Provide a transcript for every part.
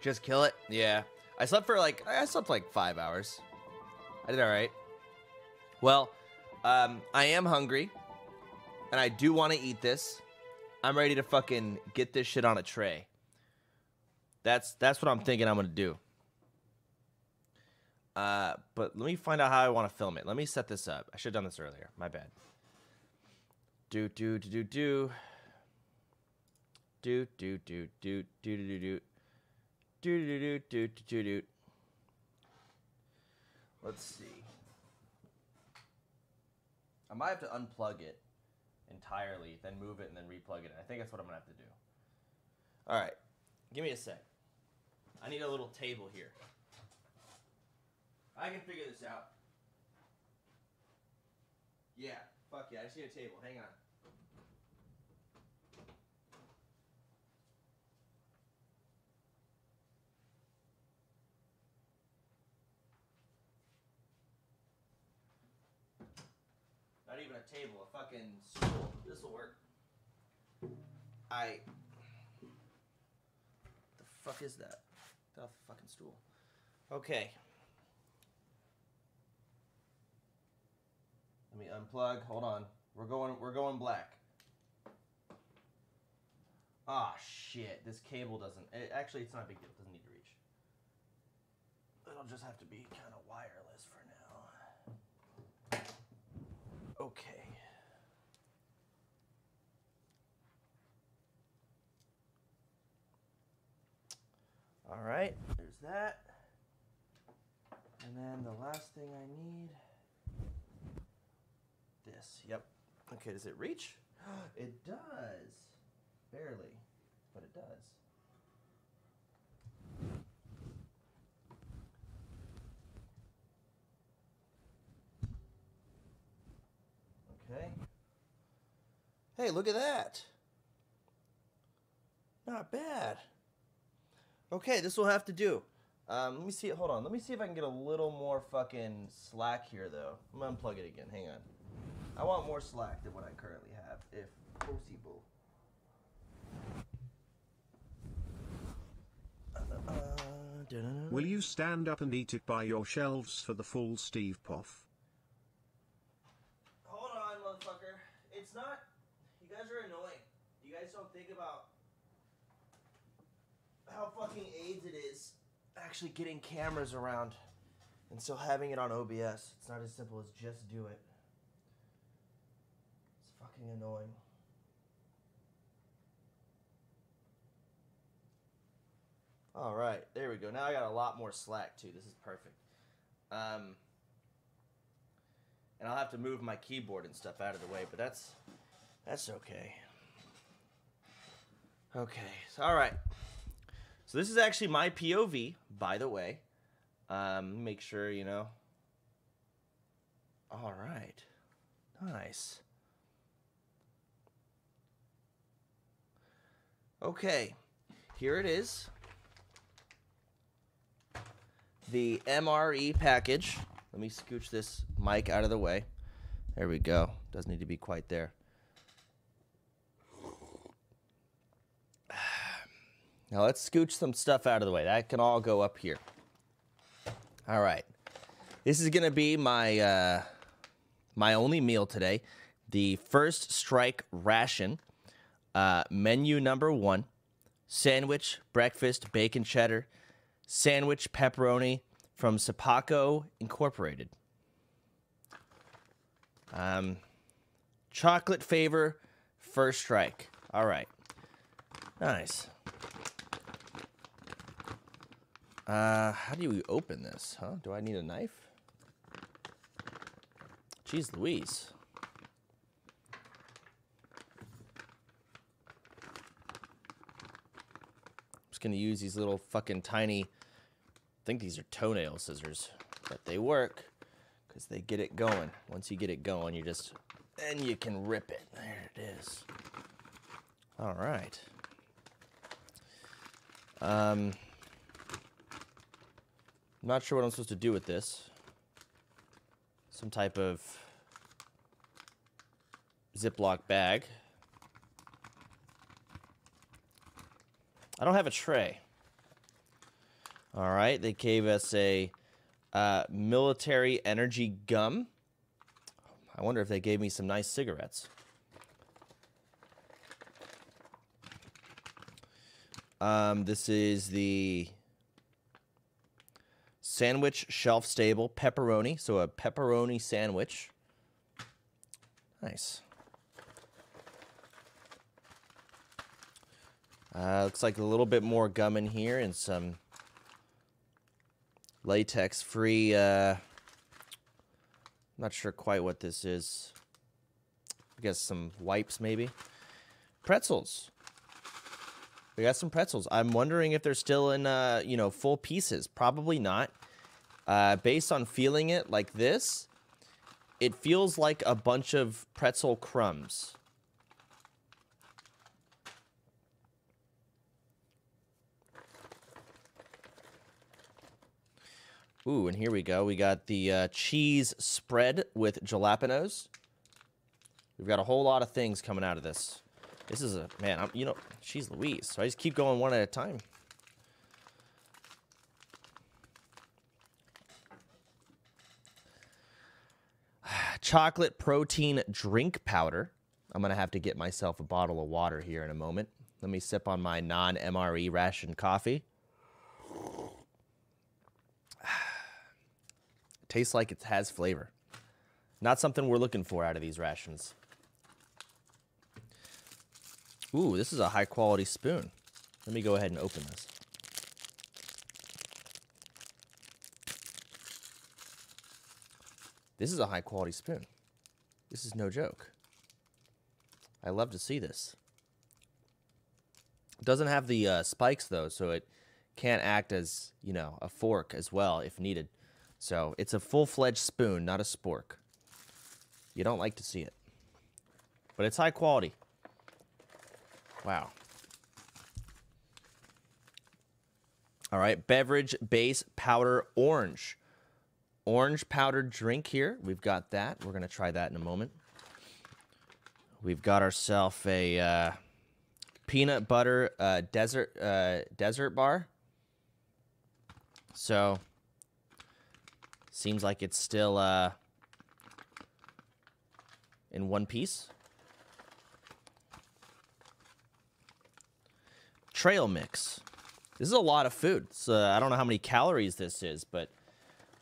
Just kill it? Yeah. I slept like 5 hours. I did all right. Well, I am hungry, and I do want to eat this. I'm ready to fucking get this shit on a tray. That's what I'm thinking I'm gonna do. But let me find out how I want to film it. Let me set this up. I should have done this earlier. My bad. Do. Let's see. I might have to unplug it entirely, then move it, and then replug it in. I think that's what I'm gonna have to do. All right, give me a sec. I need a little table here. I can figure this out. Yeah, fuck yeah, I just need a table. Hang on. Not even a table, a fucking stool. This'll work. The fuck is that? Get off the fucking stool. Okay. Let me unplug. Hold on. We're going black. Ah, shit. This cable doesn't. Actually, it's not a big deal. It doesn't need to reach. It'll just have to be kind of wireless for now. Okay. All right. There's that. And then the last thing I need. This. Yep. Okay, does it reach? It does. Barely, but it does. Okay. Hey, look at that. Not bad. Okay, this will have to do. Let me see. Hold on. Let me see if I can get a little more fucking slack here, though. I'm gonna unplug it again. Hang on. I want more slack than what I currently have, if possible. Will you stand up and eat it by yourselves for the full Steve Poff? Hold on, motherfucker. It's not... You guys are annoying. You guys don't think about how fucking AIDS it is actually getting cameras around and still having it on OBS. It's not as simple as just do it. It's fucking annoying. All right, there we go. Now I got a lot more slack too. This is perfect. And I'll have to move my keyboard and stuff out of the way, but that's okay. Okay, so, all right. So this is actually my POV, by the way. Make sure, you know. All right. Nice. Okay, here it is. The MRE package. Let me scooch this mic out of the way. There we go. Doesn't need to be quite there. Now let's scooch some stuff out of the way. That can all go up here. All right. This is going to be my my only meal today. The First Strike ration. Menu number 1. Sandwich, breakfast, bacon cheddar. Sandwich pepperoni from Sodapoppin Incorporated. Chocolate favor, First Strike. All right. Nice. How do we open this, huh? Do I need a knife? Jeez Louise. I'm just gonna use these little fucking tiny, I think these are toenail scissors, but they work because they get it going. Once you get it going, then you can rip it. There it is. All right. I'm not sure what I'm supposed to do with this. Some type of Ziploc bag. I don't have a tray. All right, they gave us a military energy gum. I wonder if they gave me some nice cigarettes. This is the sandwich shelf stable pepperoni. So a pepperoni sandwich. Nice. Looks like a little bit more gum in here and some latex-free, not sure quite what this is. I guess some wipes, maybe. Pretzels. We got some pretzels. I'm wondering if they're still in, you know, full pieces. Probably not. Based on feeling it like this, it feels like a bunch of pretzel crumbs. Ooh, and here we go. We got the cheese spread with jalapenos. We've got a whole lot of things coming out of this. This is a, man, you know, she's Louise. So I just keep going one at a time. Chocolate protein drink powder. I'm going to have to get myself a bottle of water here in a moment. Let me sip on my non-MRE ration coffee. Tastes like it has flavor. Not something we're looking for out of these rations. Ooh, this is a high-quality spoon. Let me go ahead and open this. This is a high-quality spoon. This is no joke. I love to see this. It doesn't have the spikes, though, so it can't act as, you know, a fork as well if needed. So it's a full-fledged spoon, not a spork. You don't like to see it. But it's high quality. Wow. All right, beverage base powder orange. Orange powdered drink here. We've got that. We're going to try that in a moment. We've got ourselves a peanut butter desert bar. So seems like it's still in one piece. Trail mix. This is a lot of food. So I don't know how many calories this is, but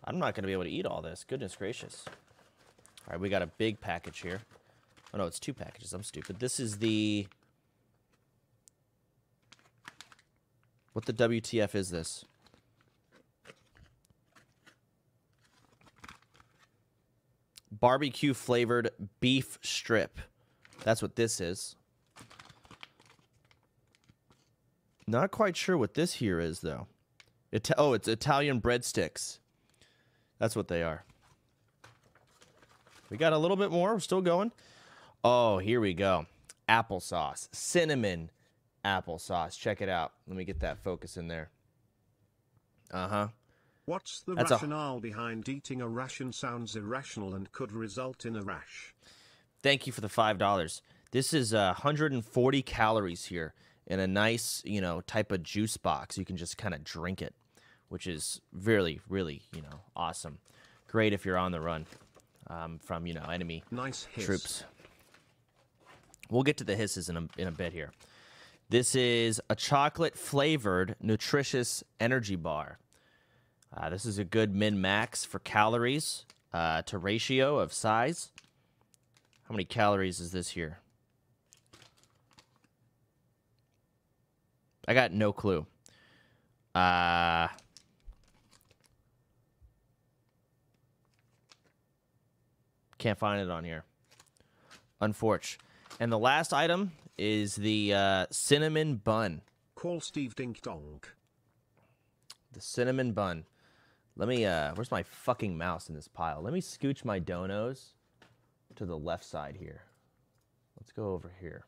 I'm not going to be able to eat all this. Goodness gracious. All right, we got a big package here. Oh, no, it's 2 packages. I'm stupid. This is the... What the WTF is this? Barbecue flavored beef strip. That's what this is. Not quite sure what this here is, though. Oh, it's Italian breadsticks. That's what they are. We got a little bit more. We're still going. Oh, here we go. Applesauce. Cinnamon applesauce. Check it out. Let me get that focus in there. Uh-huh. What's the rationale behind eating a ration? Sounds irrational and could result in a rash. Thank you for the $5. This is 140 calories here in a nice, you know, type of juice box. You can just kind of drink it, which is really, really, you know, awesome. Great if you're on the run from, you know, enemy troops. We'll get to the hisses in a bit here. This is a chocolate-flavored, nutritious energy bar. This is a good min-max for calories to ratio of size. How many calories is this here? I got no clue. Can't find it on here. Unfortunate. And the last item is the cinnamon bun. Call Steve Dink Donk. The cinnamon bun. Let me, where's my fucking mouse in this pile? Let me scooch my donos to the left side here. Let's go over here.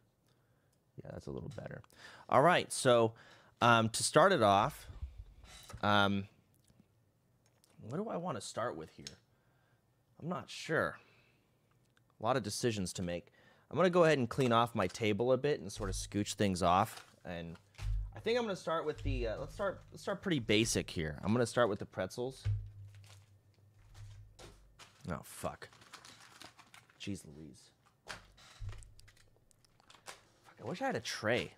Yeah, that's a little better. All right, so to start it off, what do I want to start with here? I'm not sure. A lot of decisions to make. I'm going to go ahead and clean off my table a bit and sort of scooch things off. And I think I'm gonna start with the. Let's start pretty basic here. I'm gonna start with the pretzels. Oh fuck. Jeez Louise. Fuck, I wish I had a tray.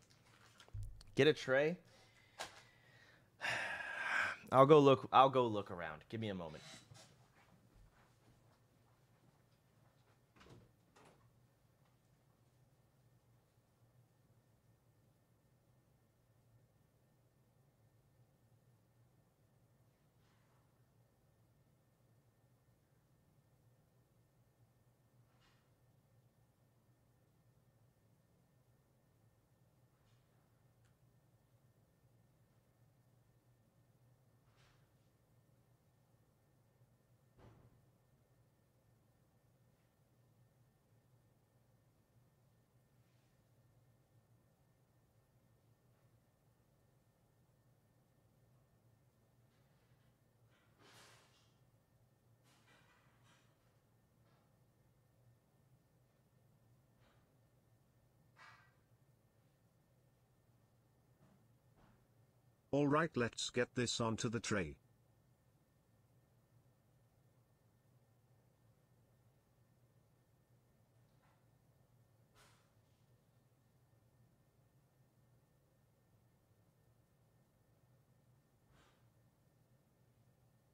Get a tray. I'll go look around. Give me a moment. Alright, let's get this onto the tray.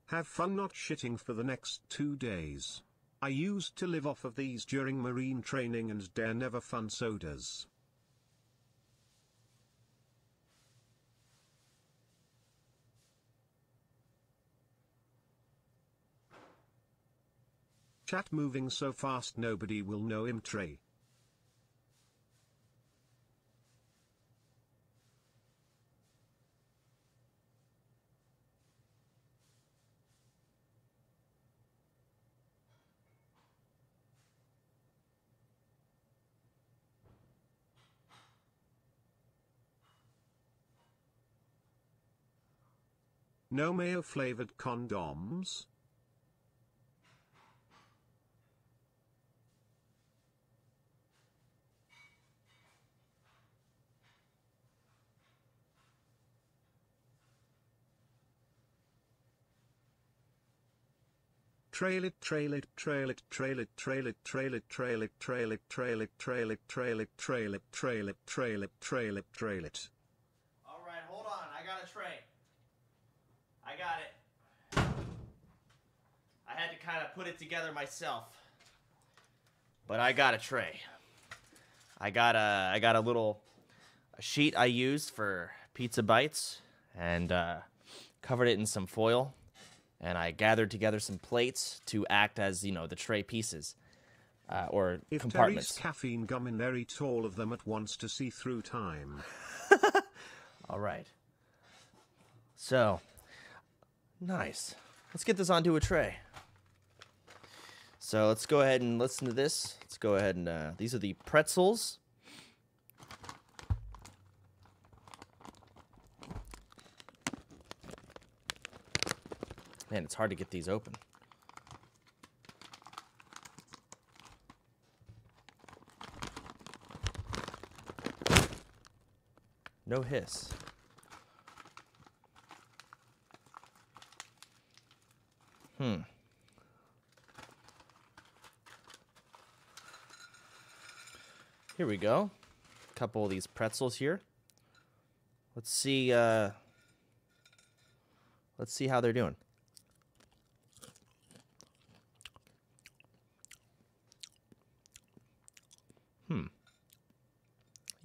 Have fun not shitting for the next 2 days. I used to live off of these during marine training and dare never fun sodas. Chat moving so fast nobody will know him. Tray. No mayo flavored condoms? Trail it, trail it, trail it, trail it, trail it, trail it, trail it, trail it, trail it, trail it, trail it, trail it, trail it, trail it, trail it, trail it. Alright, hold on. I got a tray. I got it. I had to kind of put it together myself. But I got a tray. I got a little sheet I used for pizza bites and covered it in some foil. And I gathered together some plates to act as, you know, the tray pieces or if compartments. Terry's caffeine gum in there, eat all of them at once to see through time. All right. So, nice. Let's get this onto a tray. So let's go ahead and listen to this. Let's go ahead and, these are the pretzels. Man, it's hard to get these open. No hiss. Here we go. A couple of these pretzels here. Let's see how they're doing.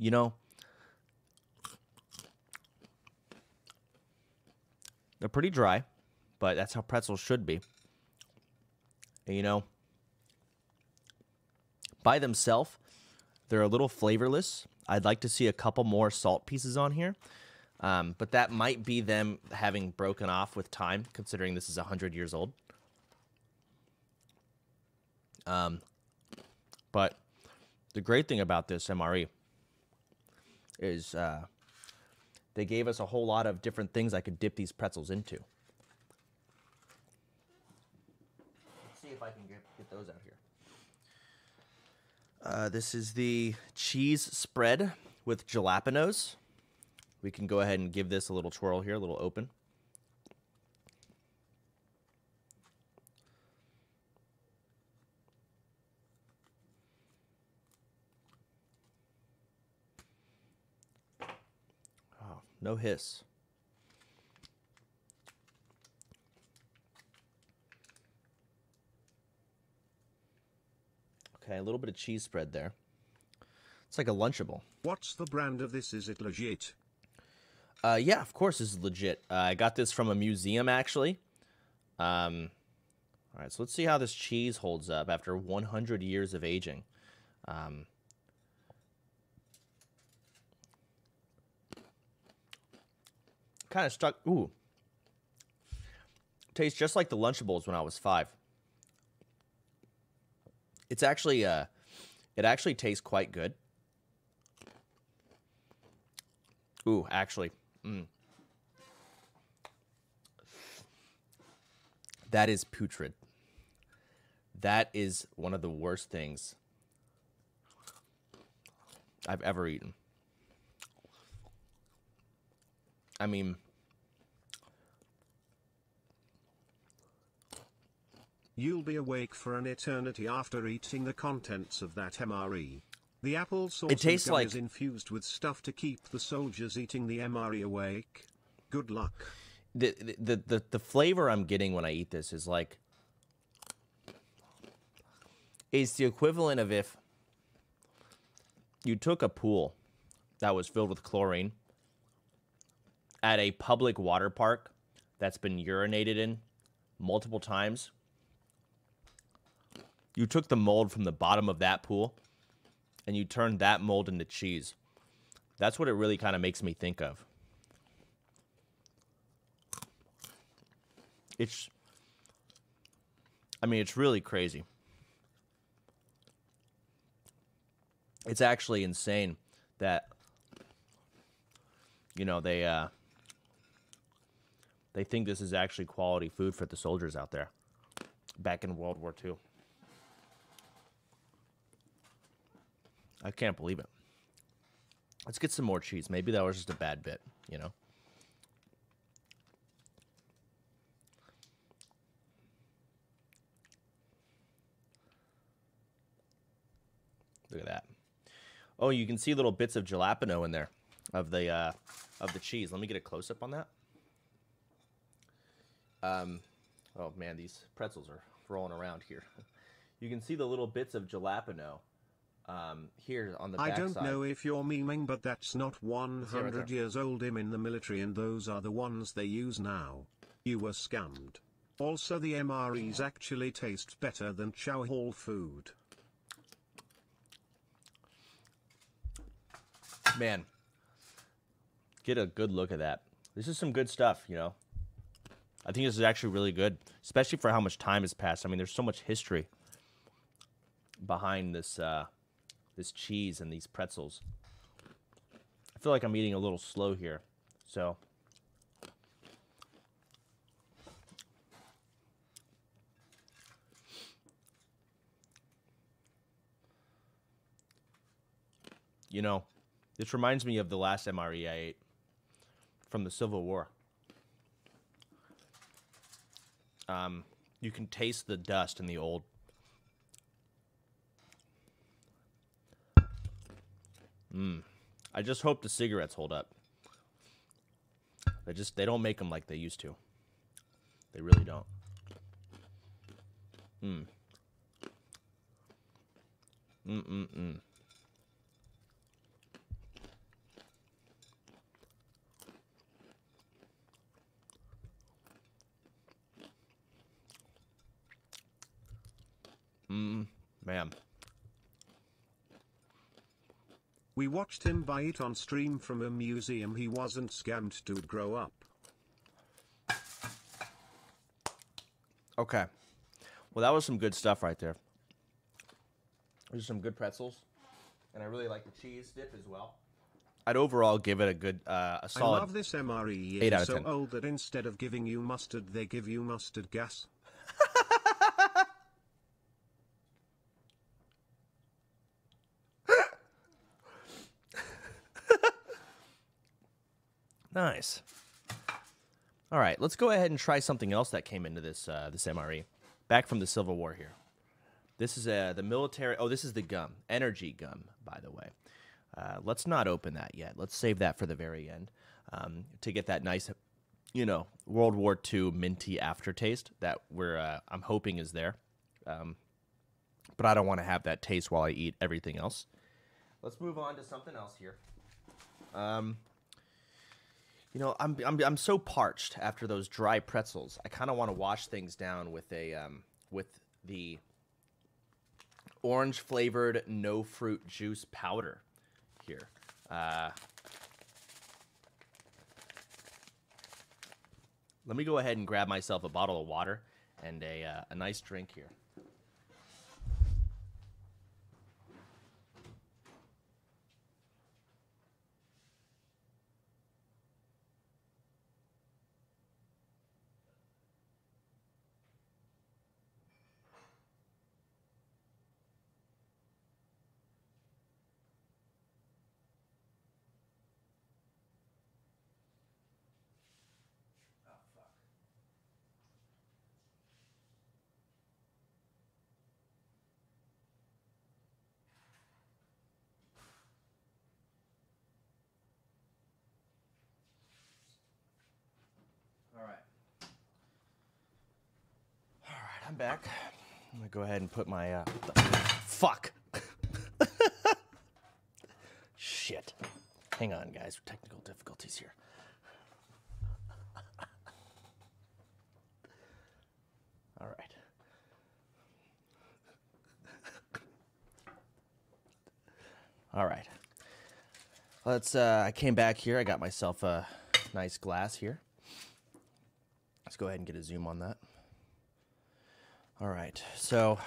You know, they're pretty dry, but that's how pretzels should be. And, you know, by themselves, they're a little flavorless. I'd like to see a couple more salt pieces on here, but that might be them having broken off with time, considering this is 100 years old. But the great thing about this MRE is they gave us a whole lot of different things I could dip these pretzels into. Let's see if I can get those out here. This is the cheese spread with jalapenos. we can go ahead and give this a little twirl here, a little open. Oh, no hiss. Okay, a little bit of cheese spread there. It's like a Lunchable. What's the brand of this? Is it legit? Yeah, of course this is legit. I got this from a museum, actually. All right, so let's see how this cheese holds up after 100 years of aging. Kind of stuck. Ooh. Tastes just like the Lunchables when I was 5. It's actually, it actually tastes quite good. Ooh, actually. That is putrid. That is one of the worst things I've ever eaten. I mean, you'll be awake for an eternity after eating the contents of that MRE. The apple sauce tastes like is infused with stuff to keep the soldiers eating the MRE awake. Good luck. The flavor I'm getting when I eat this is like, is the equivalent of if you took a pool that was filled with chlorine at a public water park that's been urinated in multiple times. You took the mold from the bottom of that pool and you turned that mold into cheese. That's what it really kind of makes me think of. I mean, it's really crazy. It's actually insane that, you know, they think this is actually quality food for the soldiers out there back in World War II. I can't believe it. Let's get some more cheese. Maybe that was just a bad bit, you know? Look at that. Oh, you can see little bits of jalapeno in there of the cheese. Let me get a close-up on that. Oh, man, these pretzels are rolling around here. You can see the little bits of jalapeno here on the back side. I don't know if you're memeing, but that's not 100 years old. I'm in the military, and those are the ones they use now. You were scammed. Also, the MREs actually taste better than chow hall food. Man, get a good look at that. This is some good stuff, you know. I think this is actually really good, especially for how much time has passed. I mean, there's so much history behind this this cheese and these pretzels. I feel like I'm eating a little slow here, so you know, this reminds me of the last MRE I ate from the Civil War. You can taste the dust in the old. I just hope the cigarettes hold up. They don't make them like they used to. They really don't. Man. We watched him buy it on stream from a museum. He wasn't scammed to grow up. Okay. Well, that was some good stuff right there. There's some good pretzels. And I really like the cheese dip as well. I'd overall give it a good, a solid I love this MRE. 8 out of so 10. old that instead of giving you mustard, they give you mustard gas. nice. All right, let's go ahead and try something else that came into this this MRE. Back from the Civil War here. This is the military. Oh, this is the gum, energy gum, by the way. Let's not open that yet. Let's save that for the very end to get that nice, you know, World War II minty aftertaste that I'm hoping is there. But I don't want to have that taste while I eat everything else. Let's move on to something else here. You know, I'm so parched after those dry pretzels. I kind of want to wash things down with the orange flavored no fruit juice powder here. Let me go ahead and grab myself a bottle of water and a nice drink here. I'm back. I'm gonna go ahead and put my fuck. Shit. Hang on, guys. Technical difficulties here. All right. All right. Let's. I came back here. I got myself a nice glass here. Let's go ahead and get a zoom on that. All right, so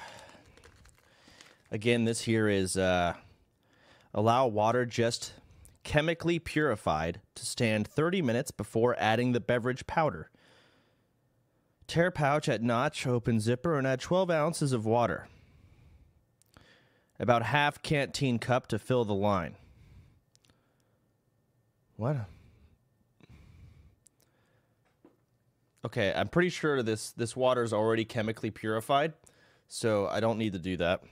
again, this here is allow water just chemically purified to stand 30 minutes before adding the beverage powder. Tear pouch at notch, open zipper, and add 12 ounces of water. About half canteen cup to fill the line. What? Okay, I'm pretty sure this water is already chemically purified, so I don't need to do that.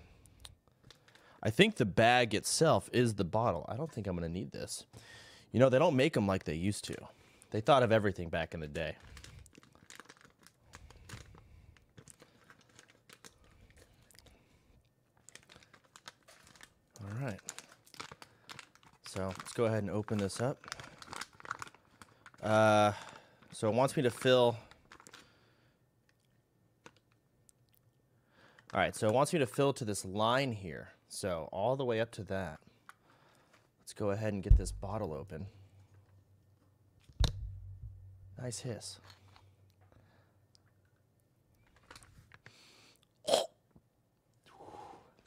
I think the bag itself is the bottle. I don't think I'm going to need this. You know, they don't make them like they used to. They thought of everything back in the day. All right. So let's go ahead and open this up. So it wants me to fill. All right, so it wants me to fill to this line here. So all the way up to that. Let's go ahead and get this bottle open. Nice hiss.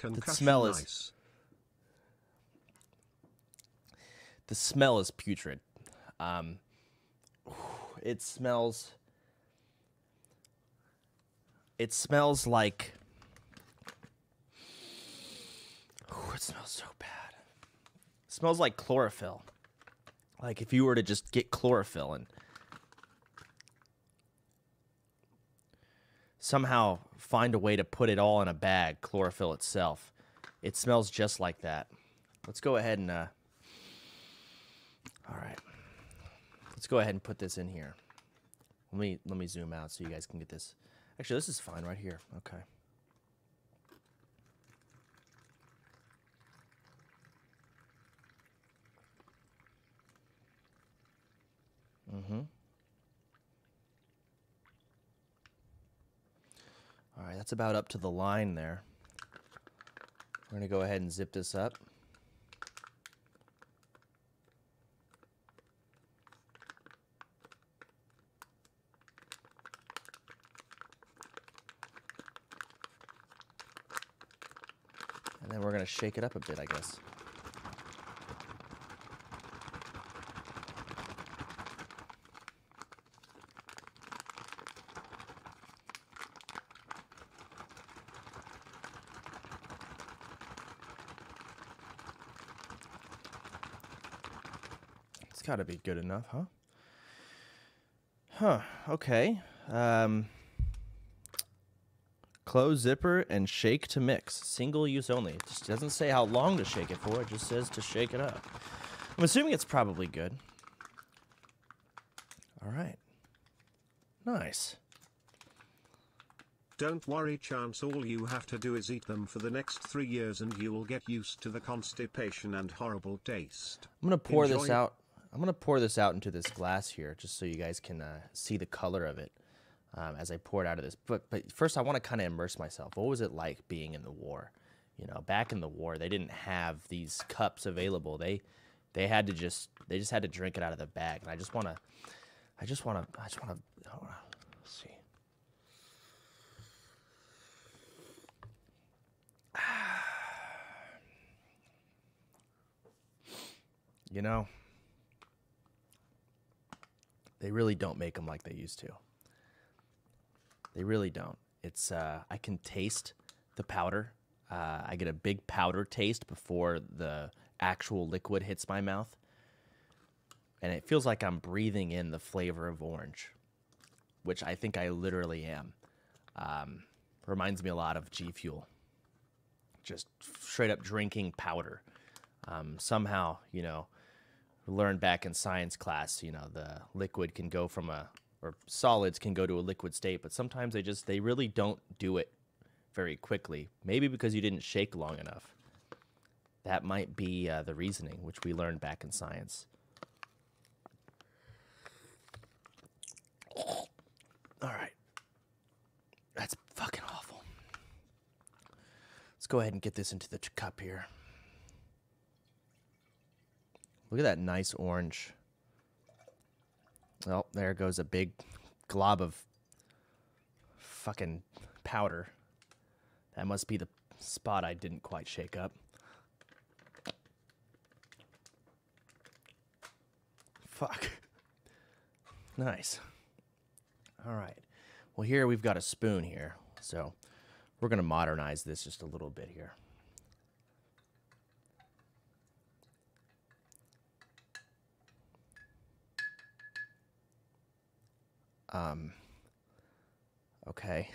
The smell is nice. The smell is putrid. It smells like, it smells so bad. It smells like chlorophyll. Like if you were to just get chlorophyll and somehow find a way to put it all in a bag, chlorophyll itself. It smells just like that. Let's go ahead and, all right. Let's go ahead and put this in here. Let me zoom out so you guys can get this. Actually, this is fine right here. Okay. All right, that's about up to the line there. We're going to go ahead and zip this up. And then we're going to shake it up a bit, I guess. It's got to be good enough, huh? Okay. Close zipper and shake to mix. Single use only. It just doesn't say how long to shake it for. It just says to shake it up. I'm assuming it's probably good. All right. Nice. Don't worry, Chance. All you have to do is eat them for the next 3 years and you will get used to the constipation and horrible taste. I'm going to pour this out. I'm going to pour this out into this glass here just so you guys can see the color of it as I pour it out of this. But first I want to kind of immerse myself. What was it like being in the war? You know, back in the war, they didn't have these cups available. They just had to drink it out of the bag. And I just want to let's see. You know, they really don't make them like they used to. They really don't. It's I can taste the powder. I get a big powder taste before the actual liquid hits my mouth. And it feels like I'm breathing in the flavor of orange, which I think I literally am. Reminds me a lot of G Fuel. Just straight up drinking powder. Somehow, you know, learned back in science class, you know, the liquid can go from or solids can go to a liquid state, but sometimes they really don't do it very quickly. Maybe because you didn't shake long enough. That might be the reasoning, which we learned back in science. All right. That's fucking awful. Let's go ahead and get this into the cup here. Look at that nice orange. Oh, there goes a big glob of fucking powder. That must be the spot I didn't quite shake up. Fuck. Nice. All right. Well, here we've got a spoon here. So we're going to modernize this just a little bit here. Okay.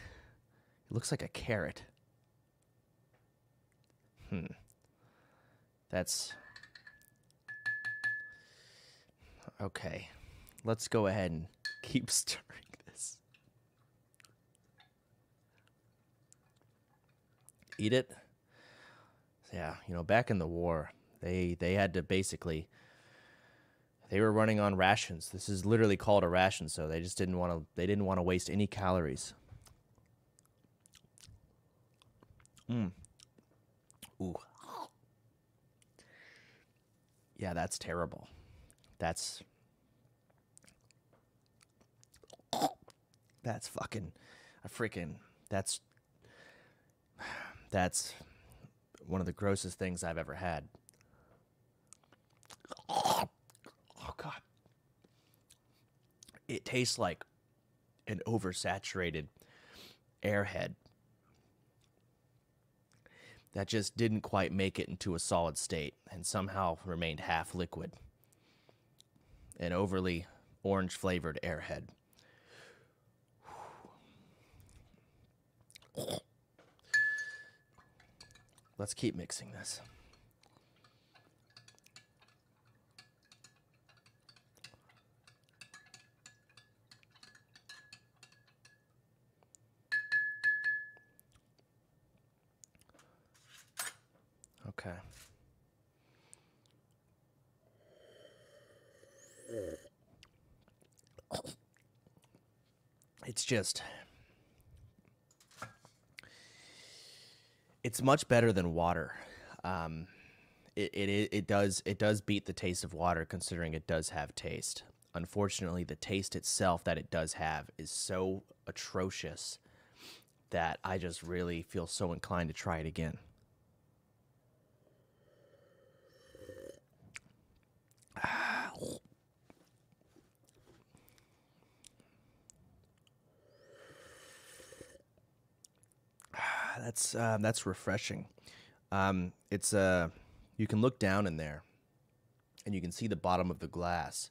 It looks like a carrot. That's... Okay. Let's go ahead and keep stirring this. Eat it? Yeah, you know, back in the war, they had to basically... They were running on rations. This is literally called a ration, so they just didn't want to waste any calories. Ooh. Yeah, that's terrible. That's fucking a freaking that's one of the grossest things I've ever had. Oh God. It tastes like an oversaturated airhead that just didn't quite make it into a solid state and somehow remained half liquid. An overly orange flavored airhead. Let's keep mixing this. Okay. It's just... It's much better than water. It does beat the taste of water, considering it does have taste. Unfortunately, the taste itself that it does have is so atrocious that I just really feel so inclined to try it again. That's refreshing. It's you can look down in there, and you can see the bottom of the glass,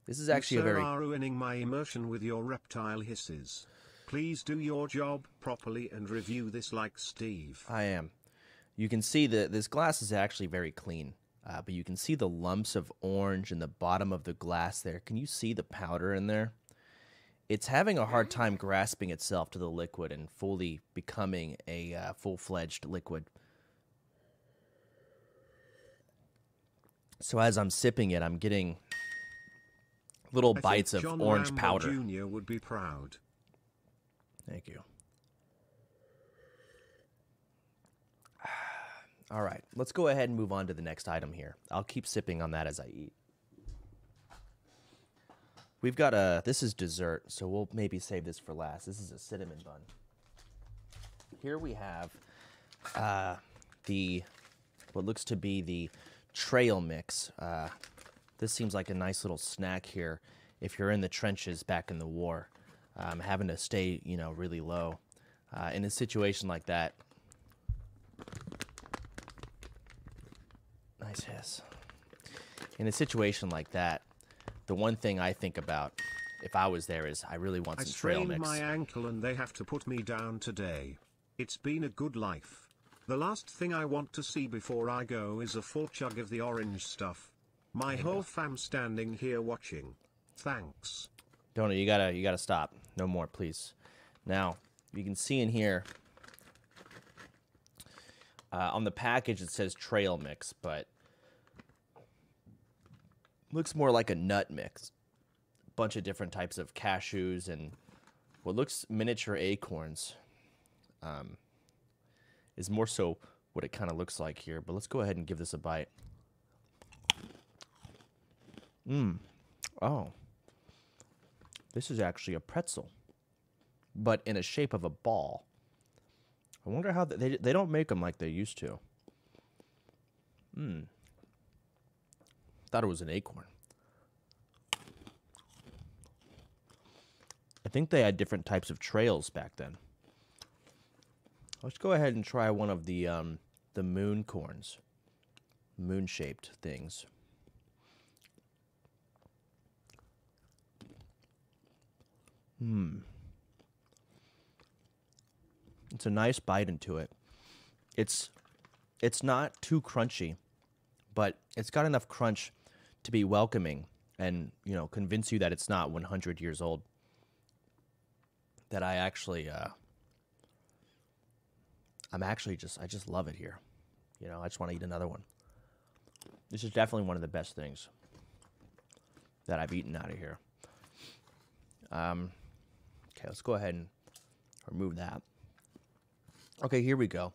This is actually you, a very... are ruining my immersion with your reptile hisses. Please do your job properly and review this like Steve. I am. You can see that this glass is actually very clean, but you can see the lumps of orange in the bottom of the glass there. Can you see the powder in there? It's having a hard time grasping itself to the liquid and fully becoming a full-fledged liquid. So as I'm sipping it, I'm getting little bites of John orange Rambo powder. Jr. would be proud. Thank you. All right, let's go ahead and move on to the next item here. I'll keep sipping on that as I eat. We've got this is dessert, so we'll maybe save this for last. This is a cinnamon bun. Here we have what looks to be the trail mix. This seems like a nice little snack here if you're in the trenches back in the war, having to stay, really low. In a situation like that, nice hiss. In a situation like that, the one thing I think about if I was there is I really want some trail mix. I sprained my ankle and they have to put me down today. It's been a good life. The last thing I want to see before I go is a full chug of the orange stuff. My whole fam standing here watching. Thanks. Donut, you gotta stop. No more, please. Now, you can see in here, on the package it says trail mix, but looks more like a nut mix. Bunch of different types of cashews and what looks miniature acorns. Is more so what it kind of looks like here, but let's go ahead and give this a bite. Oh. This is actually a pretzel, but in a shape of a ball. I wonder how they don't make them like they used to. Thought it was an acorn. I think they had different types of trails back then. Let's go ahead and try one of the moon corns, moon-shaped things. It's a nice bite into it. It's not too crunchy, but it's got enough crunch to be welcoming and, convince you that it's not 100 years old. That I actually, I just love it here. I just want to eat another one. This is definitely one of the best things that I've eaten out of here. Okay, let's go ahead and remove that. Okay, here we go.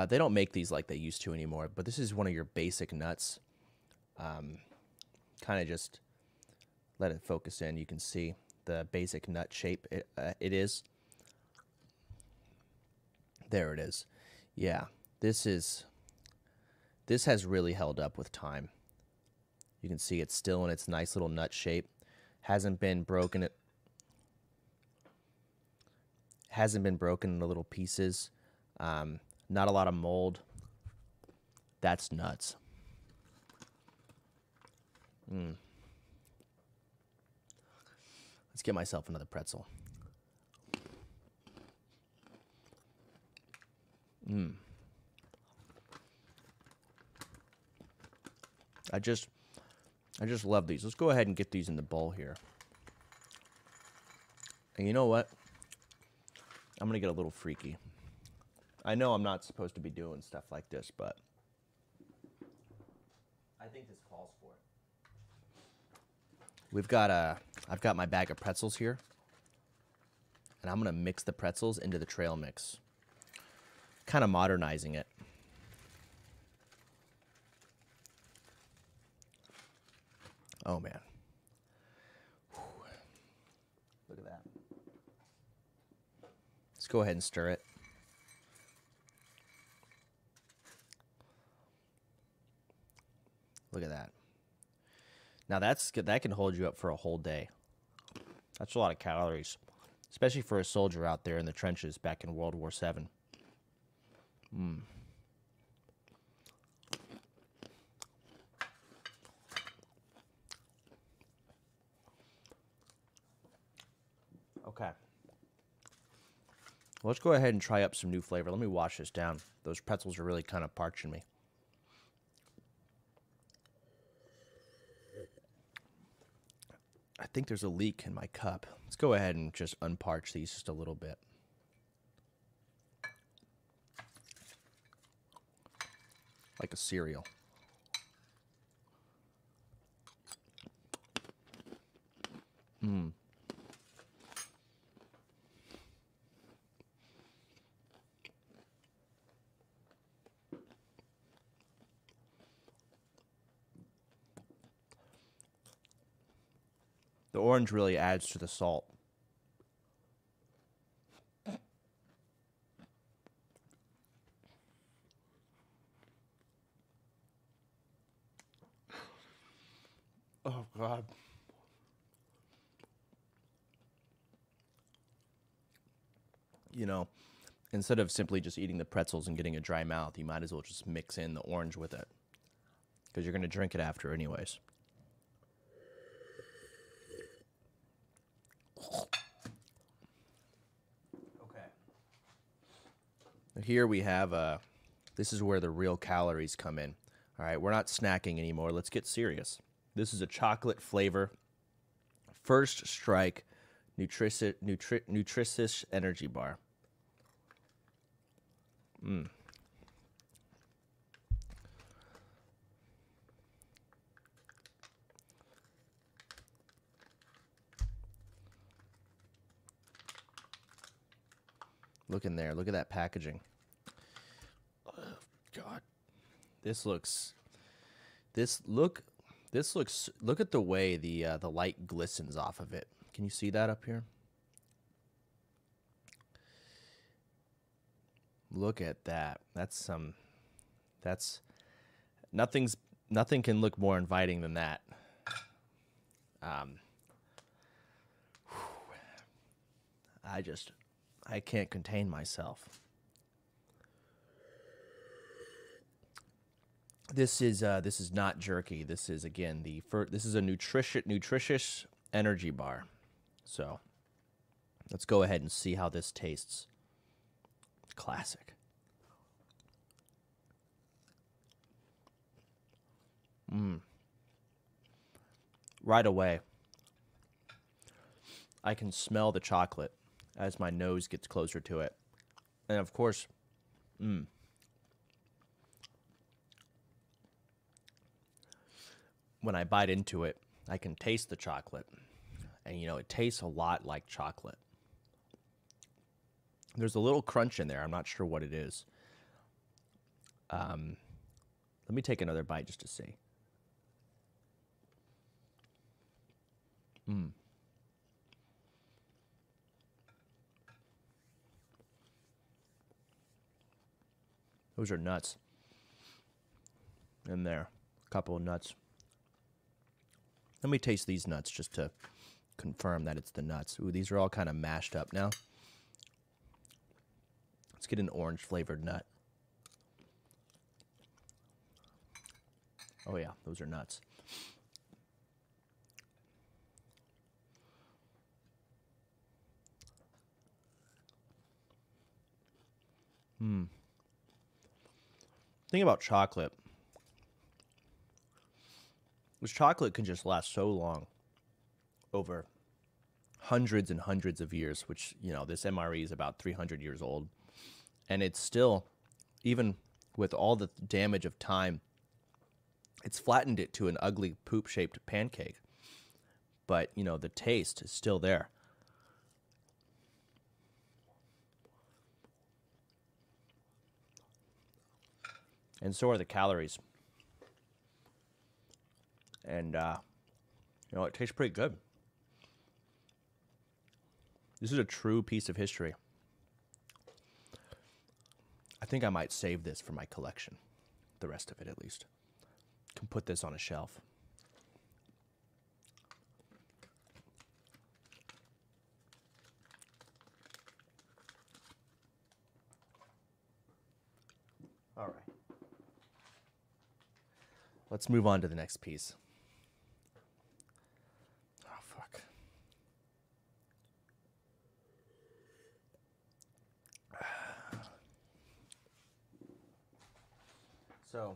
They don't make these like they used to anymore, but this is one of your basic nuts. Kind of just let it focus in. You can see the basic nut shape it is. There it is. Yeah, this has really held up with time. You can see it's still in its nice little nut shape. Hasn't been broken into little pieces. Not a lot of mold. That's nuts. Let's get myself another pretzel. I just love these. Let's go ahead and get these in the bowl here. And you know what? I'm going to get a little freaky. I know I'm not supposed to be doing stuff like this, but I think this calls for it. I've got my bag of pretzels here, and I'm going to mix the pretzels into the trail mix. Kind of modernizing it. Oh, man. Whew. Look at that. Let's go ahead and stir it. Look at that. Now that can hold you up for a whole day. That's a lot of calories, especially for a soldier out there in the trenches back in World War VII. Okay. Let's go ahead and try up some new flavor. Let me wash this down. Those pretzels are really kind of parching me. I think there's a leak in my cup. Let's go ahead and just unparch these just a little bit. Like a cereal. Mmm. The orange really adds to the salt. Oh, God. You know, instead of simply just eating the pretzels and getting a dry mouth, you might as well just mix in the orange with it. Because you're going to drink it after anyways. Okay. Here we have, this is where the real calories come in. All right, we're not snacking anymore. Let's get serious. This is a chocolate flavor, First Strike nutritious energy bar. Look in there. Look at that packaging. Oh, God. Look at the way the light glistens off of it. Can you see that up here? Look at that. Nothing can look more inviting than that. I can't contain myself. This is not jerky. This is, again, this is a nutritious energy bar. So let's go ahead and see how this tastes. Classic. Right away, I can smell the chocolate as my nose gets closer to it. And of course, when I bite into it, I can taste the chocolate. And, you know, it tastes a lot like chocolate. There's a little crunch in there. I'm not sure what it is. Let me take another bite just to see. Those are nuts. In there. A couple of nuts. Let me taste these nuts just to confirm that it's the nuts. Ooh, these are all kind of mashed up now. Let's get an orange flavored nut. Oh yeah, those are nuts. Thing about chocolate is chocolate can just last so long, over hundreds and hundreds of years, which, you know, this MRE is about 300 years old. And it's still, even with all the damage of time, it's flattened it to an ugly poop-shaped pancake. But, you know, the taste is still there. And so are the calories. And, you know, it tastes pretty good. This is a true piece of history. I think I might save this for my collection. The rest of it, at least. Can put this on a shelf. All right. Let's move on to the next piece. Oh, fuck. So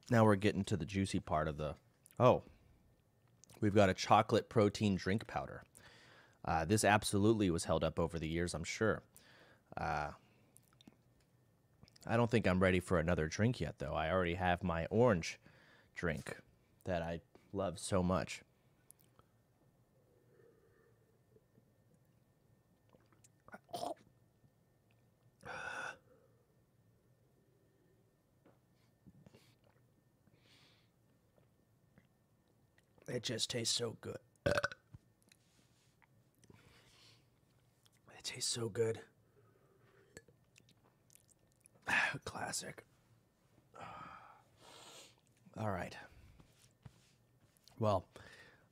now we're getting to the juicy part of the... Oh, we've got a chocolate protein drink powder. This absolutely was held up over the years, I'm sure. I don't think I'm ready for another drink yet, though. I already have my orange drink that I love so much. It just tastes so good. It tastes so good. Classic. All right. Well,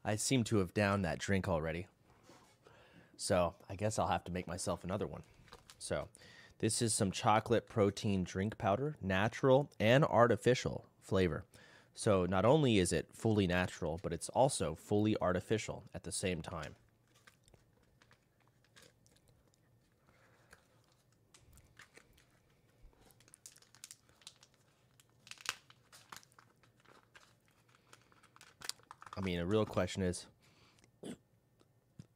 I seem to have downed that drink already. So I guess I'll have to make myself another one. So this is some chocolate protein drink powder, natural and artificial flavor. So not only is it fully natural, but it's also fully artificial at the same time. I mean, a real question is,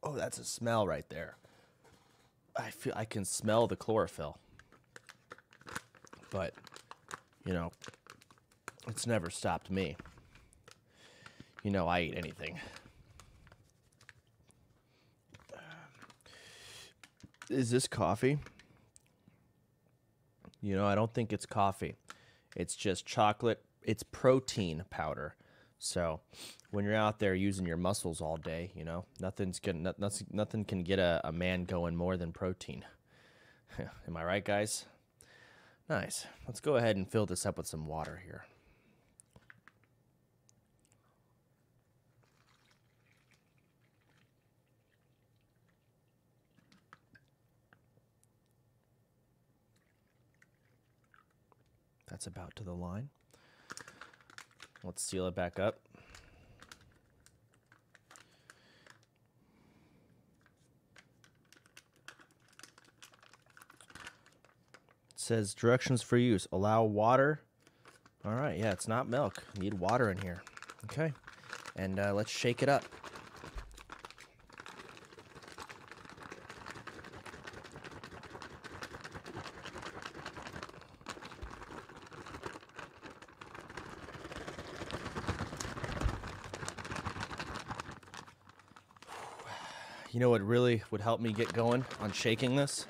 oh, that's a smell right there. I can smell the chlorophyll. But, you know, it's never stopped me. You know, I eat anything. Is this coffee? You know, I don't think it's coffee. It's just chocolate. It's protein powder. So when you're out there using your muscles all day, you know, nothing can get a man going more than protein. Am I right, guys? Nice. Let's go ahead and fill this up with some water here. That's about to the line. Let's seal it back up. It says directions for use. Allow water. All right, yeah, it's not milk. You need water in here. Okay, and let's shake it up. You know what really would help me get going on shaking this?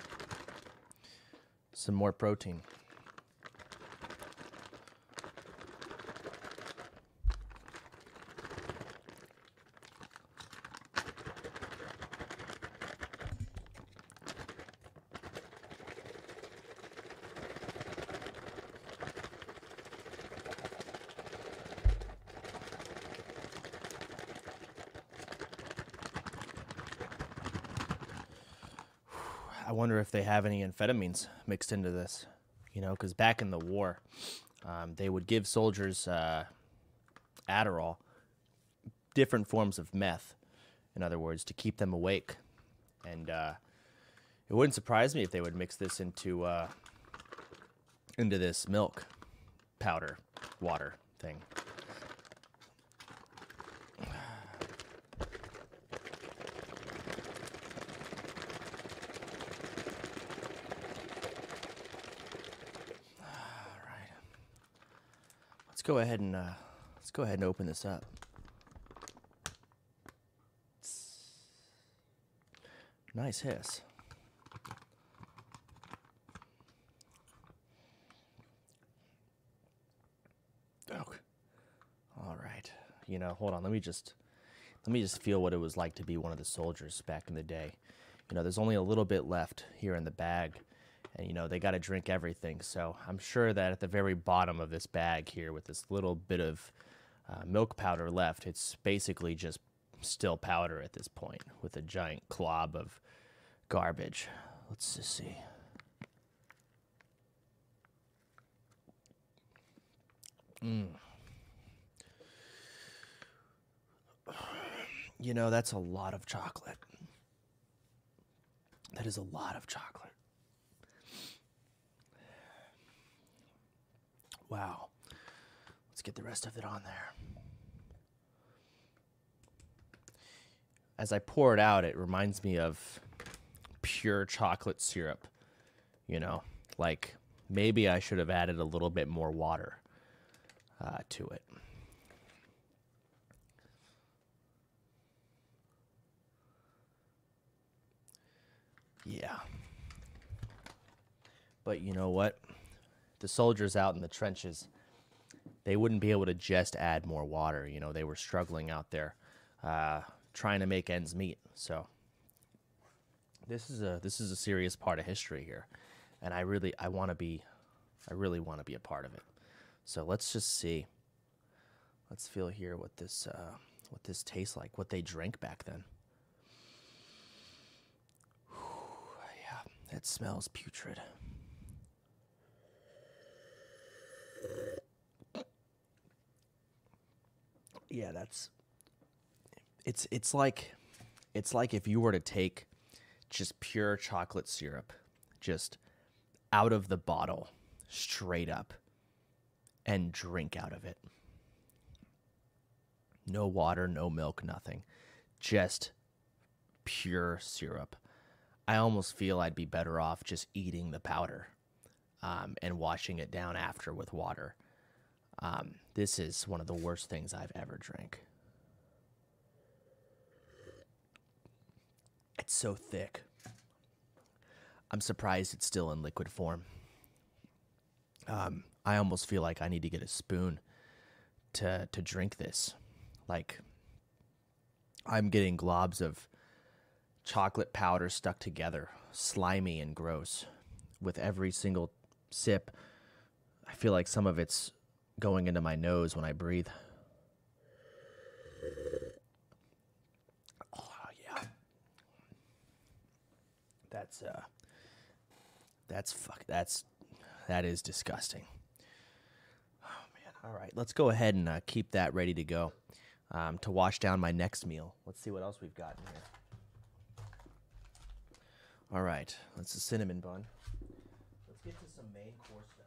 Some more protein. I wonder if they have any amphetamines mixed into this, you know, because back in the war, they would give soldiers Adderall, different forms of meth, in other words, to keep them awake. And it wouldn't surprise me if they would mix this into this milk powder water thing. Let's go ahead and open this up. Nice hiss. Oh. All right. You know, hold on. Let me just feel what it was like to be one of the soldiers back in the day. You know, there's only a little bit left here in the bag. And, you know, they got to drink everything. So I'm sure that at the very bottom of this bag here with this little bit of milk powder left, it's basically just still powder at this point with a giant clob of garbage. Let's just see. You know, that's a lot of chocolate. That is a lot of chocolate. Wow. get the rest of it on there. As I pour it out, it reminds me of pure chocolate syrup. You know, like maybe I should have added a little bit more water to it. Yeah. But you know what? The soldiers out in the trenches, they wouldn't be able to just add more water. You know, they were struggling out there, trying to make ends meet. So this is a serious part of history here, and I really want to be a part of it. So let's just see. Let's feel here what this tastes like, what they drank back then. Whew, yeah, it smells putrid. Yeah, it's like if you were to take just pure chocolate syrup, just out of the bottle, straight up, and drink out of it. No water, no milk, nothing. Just pure syrup. I almost feel I'd be better off just eating the powder and washing it down after with water. This is one of the worst things I've ever drank. It's so thick. I'm surprised it's still in liquid form. I almost feel like I need to get a spoon to drink this. Like, I'm getting globs of chocolate powder stuck together, slimy and gross. With every single sip, I feel like some of it's going into my nose when I breathe. Oh, yeah. That is disgusting. Oh, man. All right, let's go ahead and keep that ready to go to wash down my next meal. Let's see what else we've got in here. All right, that's the cinnamon bun. Let's get to some main course now.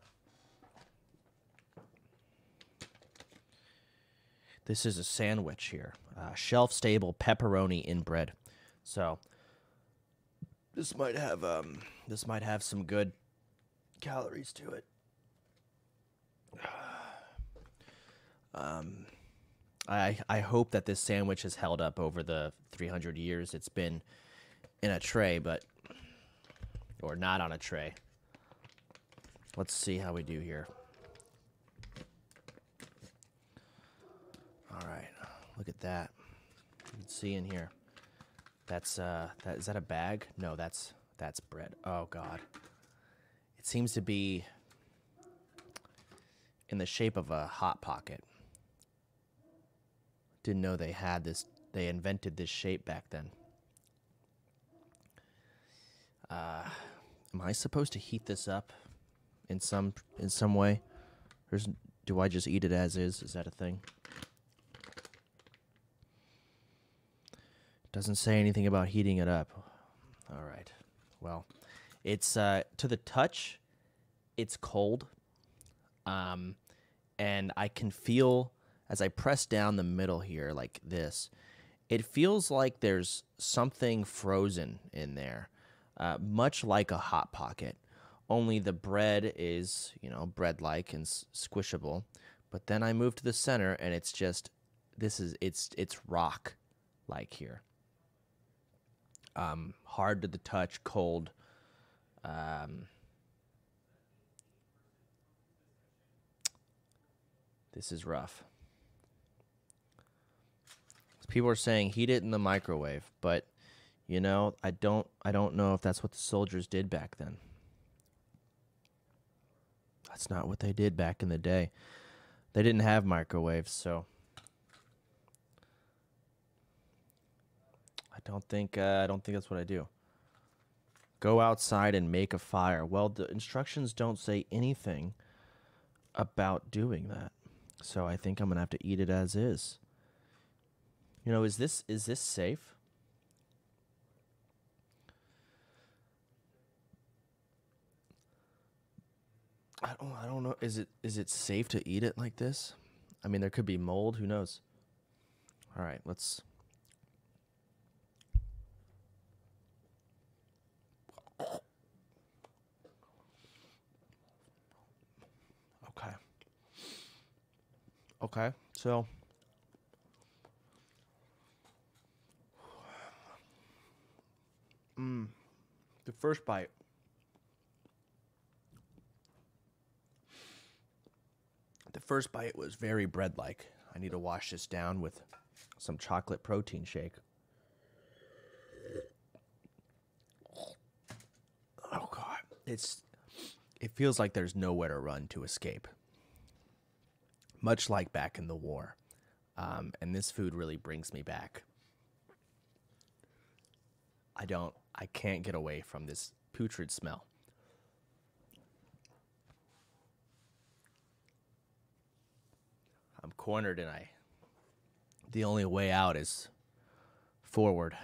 This is a sandwich here, shelf-stable pepperoni in bread. So this might have some good calories to it. I hope that this sandwich has held up over the 300 years it's been in a tray, or not on a tray. Let's see how we do here. All right, look at that. You can see in here. Is that a bag? No, that's bread. Oh God. It seems to be in the shape of a Hot Pocket. Didn't know they had this. They invented this shape back then. Am I supposed to heat this up in some way? Do I just eat it as is? Is that a thing? Doesn't say anything about heating it up. All right. Well, it's to the touch, it's cold. And I can feel as I press down the middle here like this, it feels like there's something frozen in there, much like a Hot Pocket. Only the bread is, bread-like and squishable. But then I move to the center, and it's just, it's rock-like here. Hard to the touch, cold. This is rough. People are saying heat it in the microwave, but I don't know if that's what the soldiers did back then. That's not what they did back in the day. They didn't have microwaves, so I don't think that's what I do. Go outside and make a fire. Well, the instructions don't say anything about doing that. So I think I'm going to have to eat it as is. Is this safe? I don't know. Is it safe to eat it like this? I mean, there could be mold. Who knows? All right, let's... Okay. Okay, so... The first bite. The first bite was very bread-like. I need to wash this down with some chocolate protein shake. Oh God, it feels like there's nowhere to run to escape. Much like back in the war. And this food really brings me back. I can't get away from this putrid smell. I'm cornered and the only way out is forward.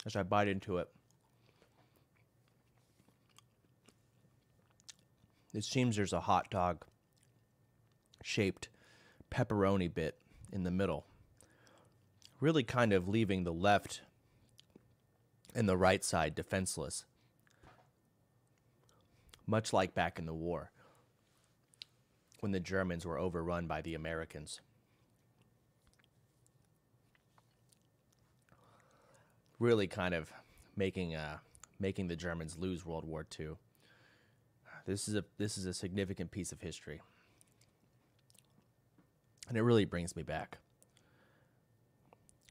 As I bite into it. It seems there's a hot dog shaped pepperoni bit in the middle, really kind of leaving the left and the right side defenseless, much like back in the war when the Germans were overrun by the Americans. Really kind of making the Germans lose World War II. This is a significant piece of history, and it really brings me back.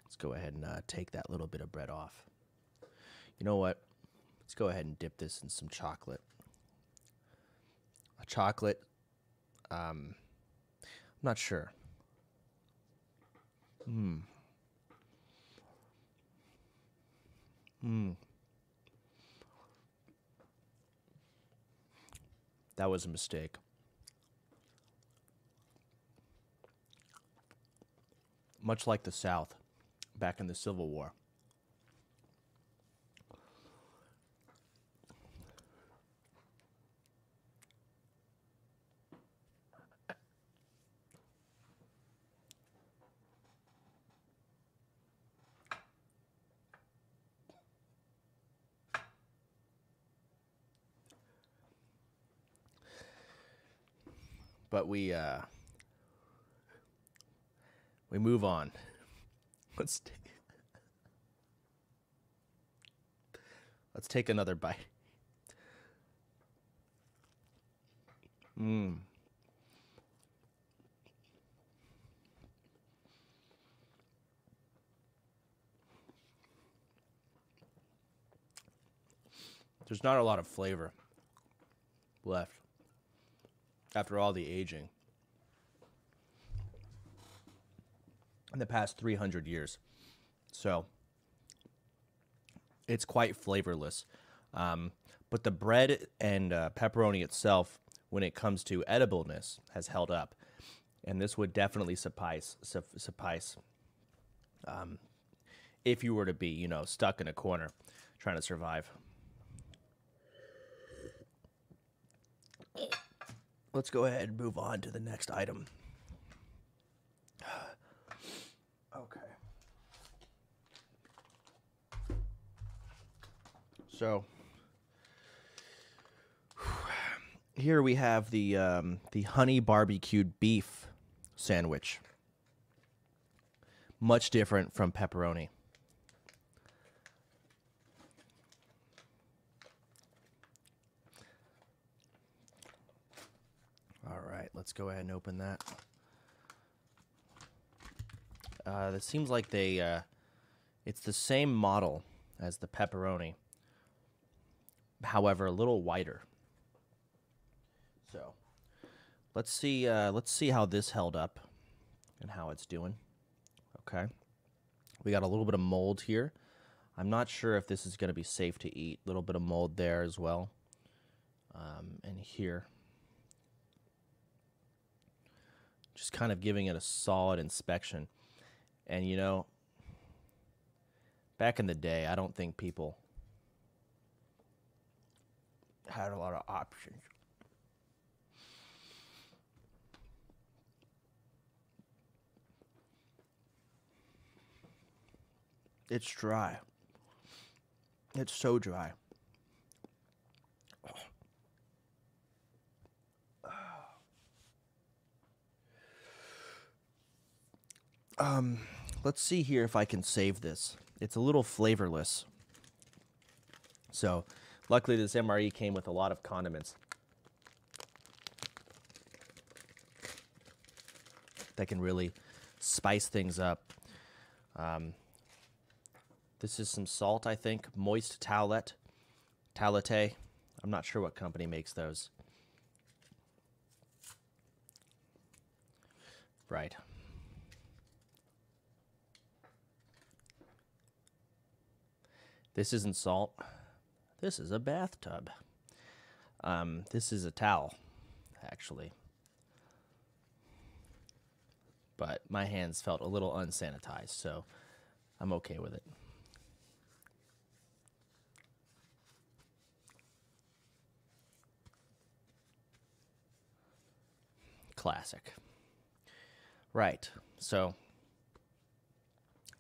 Let's go ahead and take that little bit of bread off. You know what? Let's go ahead and dip this in some chocolate. A chocolate. I'm not sure. That was a mistake. Much like the South back in the Civil War. But we move on. Let's take another bite. There's not a lot of flavor left after all the aging in the past 300 years. So it's quite flavorless. But the bread and pepperoni itself, when it comes to edibleness, has held up. And this would definitely suffice if you were to be, stuck in a corner trying to survive. Let's go ahead and move on to the next item. Okay. So here we have the honey barbecued beef sandwich. Much different from pepperoni. All right, let's go ahead and open that. It seems like it's the same model as the pepperoni, however, a little wider. So let's see how this held up and how it's doing. Okay, we got a little bit of mold here. I'm not sure if this is going to be safe to eat. A little bit of mold there as well, and here. Just kind of giving it a solid inspection. And, you know, back in the day, I don't think people had a lot of options. It's dry. It's so dry. Let's see here if I can save this. It's a little flavorless. So, luckily this MRE came with a lot of condiments that can really spice things up. This is some salt, I think. Moist towelette. Towelette. I'm not sure what company makes those. Right. This isn't salt. This is a bathtub. This is a towel, actually. But my hands felt a little unsanitized, so I'm okay with it. Classic. Right. So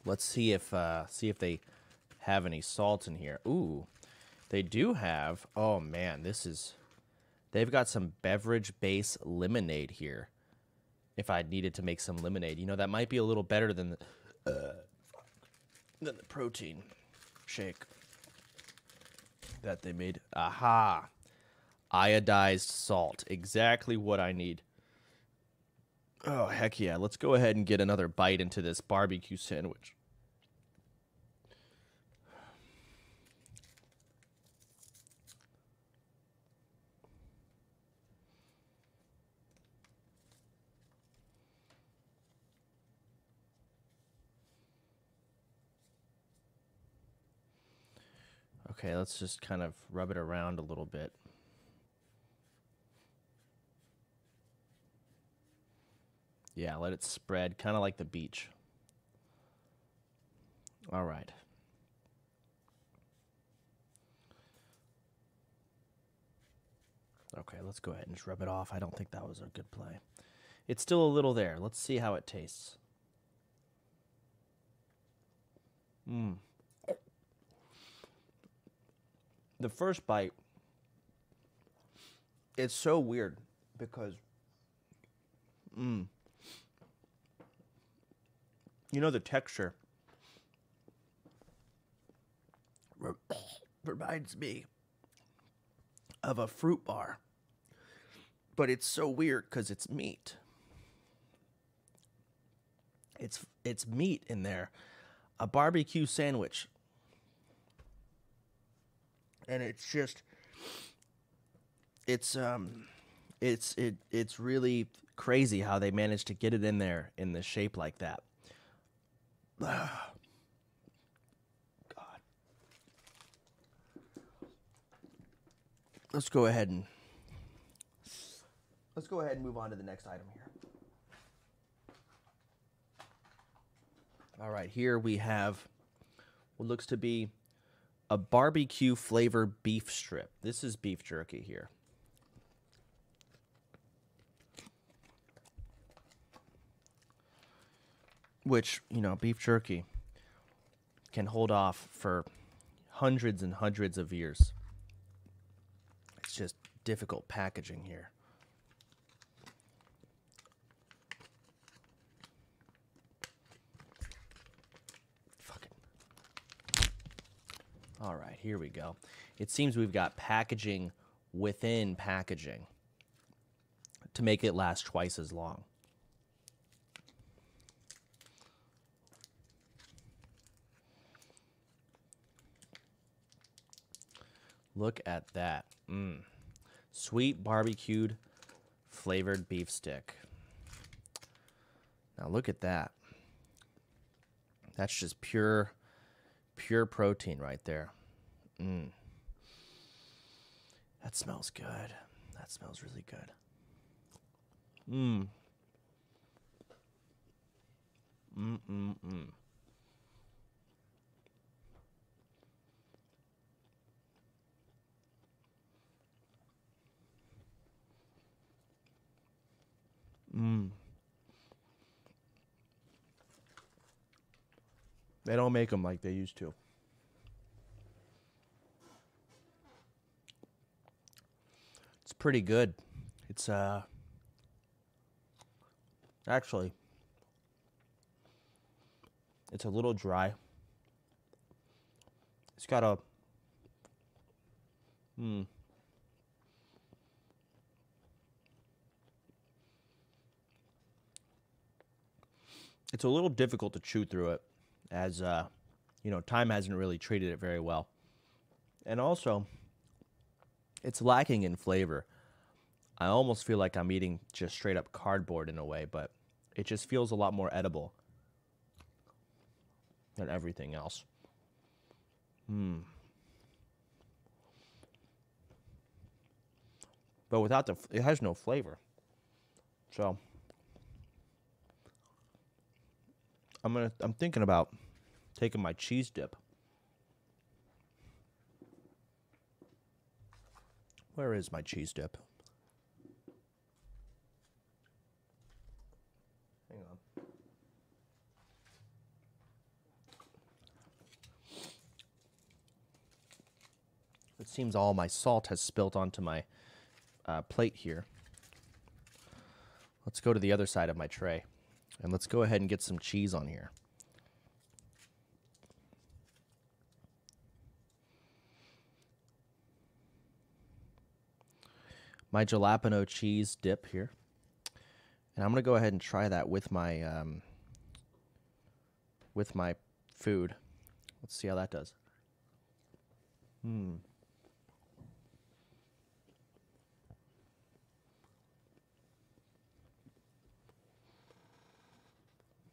let's see if they have any salt in here. Ooh, they do have. Oh man, they've got some beverage base lemonade here. If I needed to make some lemonade, you know, that might be a little better than the protein shake that they made. Aha. Iodized salt. Exactly what I need. Oh, heck yeah. Let's go ahead and get another bite into this barbecue sandwich. Okay, let's just kind of rub it around a little bit. Yeah, let it spread, kind of like the beach. All right. Okay, let's go ahead and just rub it off. I don't think that was a good play. It's still a little there. Let's see how it tastes. The first bite, it's so weird because, you know, the texture reminds me of a fruit bar, but it's so weird because it's meat. It's meat in there, a barbecue sandwich. And it's just, it's really crazy how they managed to get it in there in the shape like that. God. Let's go ahead and move on to the next item here. All right, here we have what looks to be a barbecue flavor beef strip. This is beef jerky here. Which, you know, beef jerky can hold off for hundreds and hundreds of years. It's just difficult packaging here. All right, here we go. It seems we've got packaging within packaging to make it last twice as long. Look at that. Sweet barbecued flavored beef stick. Now look at that. That's just pure protein right there. That smells good. That smells really good. Mm-mm-mm. They don't make them like they used to. It's pretty good. It's actually it's a little dry. It's got a it's a little difficult to chew through it, as time hasn't really treated it very well. And also, it's lacking in flavor. I almost feel like I'm eating just straight up cardboard in a way, but it just feels a lot more edible than everything else. But without it has no flavor. So I'm thinking about taking my cheese dip. Where is my cheese dip? Hang on. It seems all my salt has spilt onto my plate here. Let's go to the other side of my tray, and let's go ahead and get some cheese on here. My jalapeno cheese dip here, and I'm gonna go ahead and try that with my food. Let's see how that does.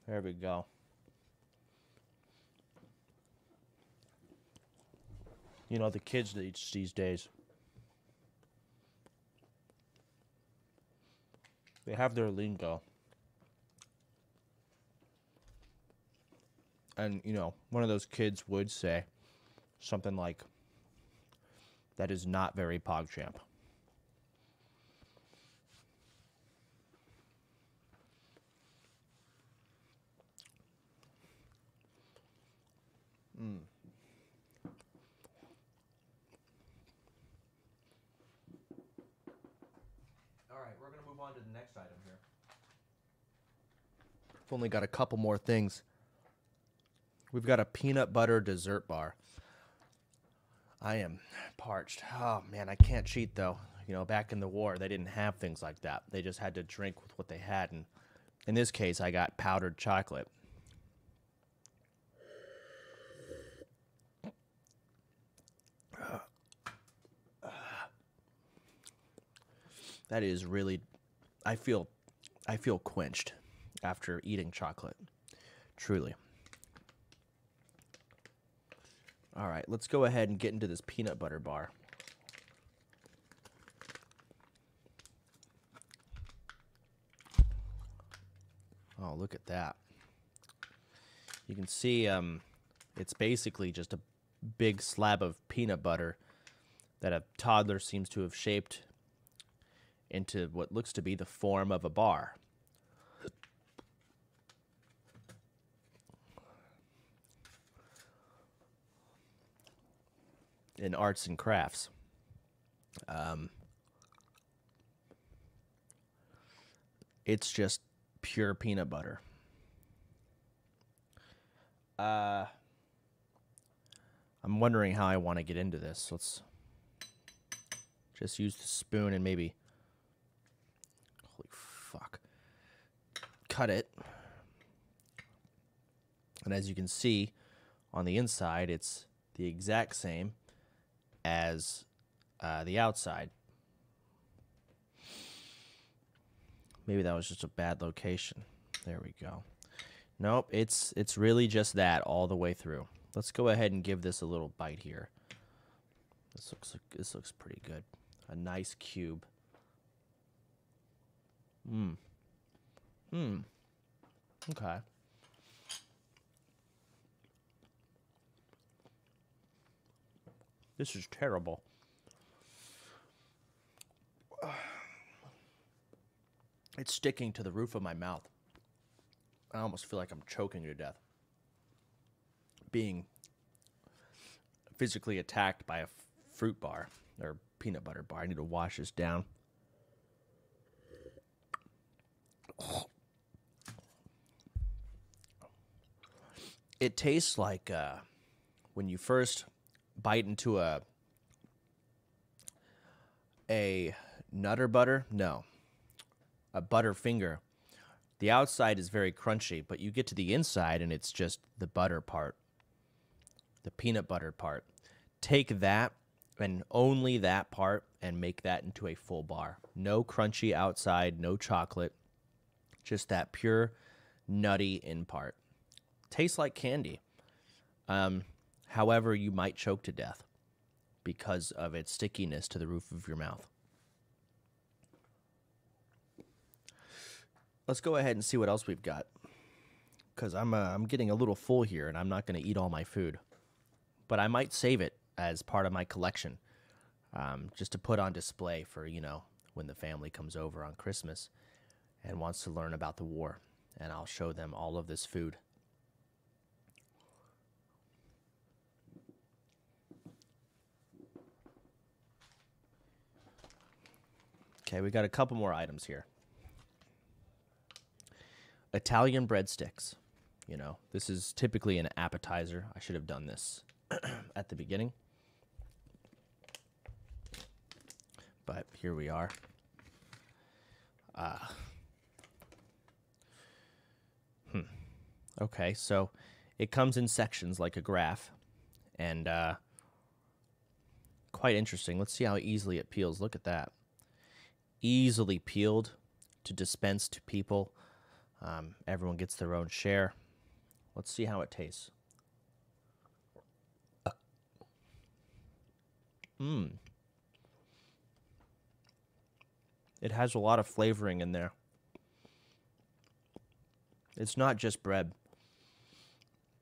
There we go. You know, the kids these days, they have their lingo. And, one of those kids would say something like, that is not very PogChamp. All right, we're going to move on to the next item here. We've only got a couple more things. We've got a peanut butter dessert bar. I am parched. Oh, man, I can't cheat, though. Back in the war, they didn't have things like that. They just had to drink with what they had. And in this case, I got powdered chocolate. That is really, I feel quenched after eating chocolate. Truly. All right, let's go ahead and get into this peanut butter bar. Oh, look at that. You can see it's basically just a big slab of peanut butter that a toddler seems to have shaped into what looks to be the form of a bar. In arts and crafts. It's just pure peanut butter. I'm wondering how I want to get into this. Let's just use the spoon and maybe, holy fuck, cut it. And as you can see, on the inside, it's the exact same as the outside. Maybe that was just a bad location. There we go. Nope, it's really just that all the way through. Let's go ahead and give this a little bite here. This looks pretty good. A nice cube. Okay. This is terrible. It's sticking to the roof of my mouth. I almost feel like I'm choking to death. Being physically attacked by a fruit bar or peanut butter bar. I need to wash this down. It tastes like when you first bite into a Nutter Butter. No, a Butterfinger. The outside is very crunchy, but you get to the inside and it's just the butter part, the peanut butter part. Take that and only that part and make that into a full bar. No crunchy outside, no chocolate, just that pure nutty in part. Tastes like candy. However, you might choke to death because of its stickiness to the roof of your mouth. Let's go ahead and see what else we've got, because I'm getting a little full here, and I'm not going to eat all my food. But I might save it as part of my collection, just to put on display for, you know, when the family comes over on Christmas and wants to learn about the war, and I'll show them all of this food. Okay, we got a couple more items here. Italian breadsticks. You know, this is typically an appetizer. I should have done this at the beginning. But here we are. Okay, so it comes in sections like a graph. And quite interesting. Let's see how easily it peels. Look at that. Easily peeled to dispense to people. Everyone gets their own share. Let's see how it tastes. It has a lot of flavoring in there. It's not just bread.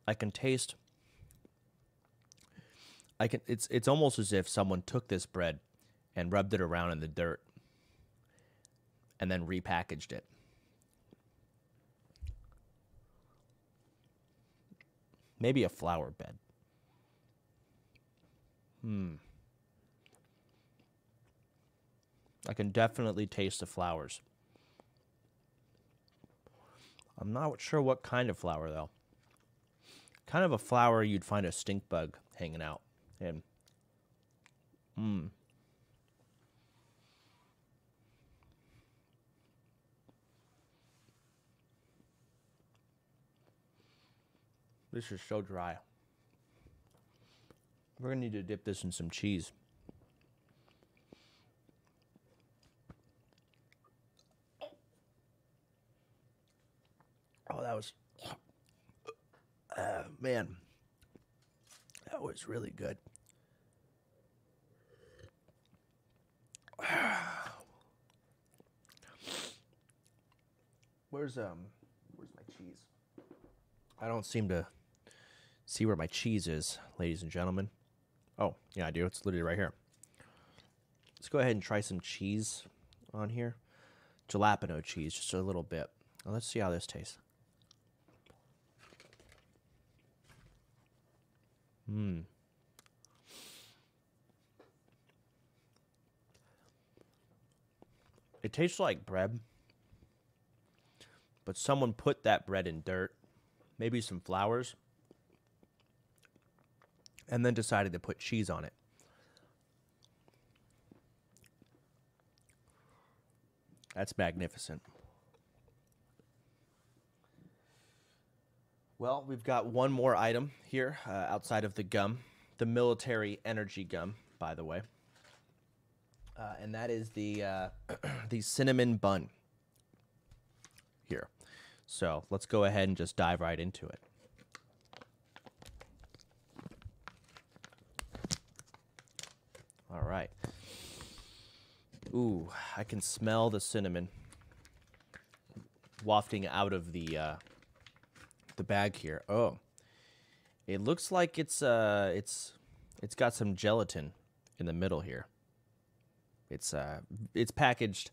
I can taste. It's almost as if someone took this bread and rubbed it around in the dirt and then repackaged it. Maybe a flour bed. I can definitely taste the flours. I'm not sure what kind of flour, though. Kind of a flour you'd find a stink bug hanging out in. This is so dry. We're going to need to dip this in some cheese. Oh, that was... man. That was really good. Where's my cheese? I don't seem to see where my cheese is, ladies and gentlemen. Oh, yeah, I do. It's literally right here. Let's go ahead and try some cheese on here. Jalapeno cheese, just a little bit. Well, let's see how this tastes. It tastes like bread, but someone put that bread in dirt, maybe some flours, and then decided to put cheese on it. That's magnificent. Well, we've got one more item here outside of the gum, the military energy gum, by the way, and that is the the cinnamon bun here. So let's go ahead and just dive right into it. All right. Ooh, I can smell the cinnamon wafting out of the bag here. Oh, it looks like it's It's got some gelatin in the middle here. It's packaged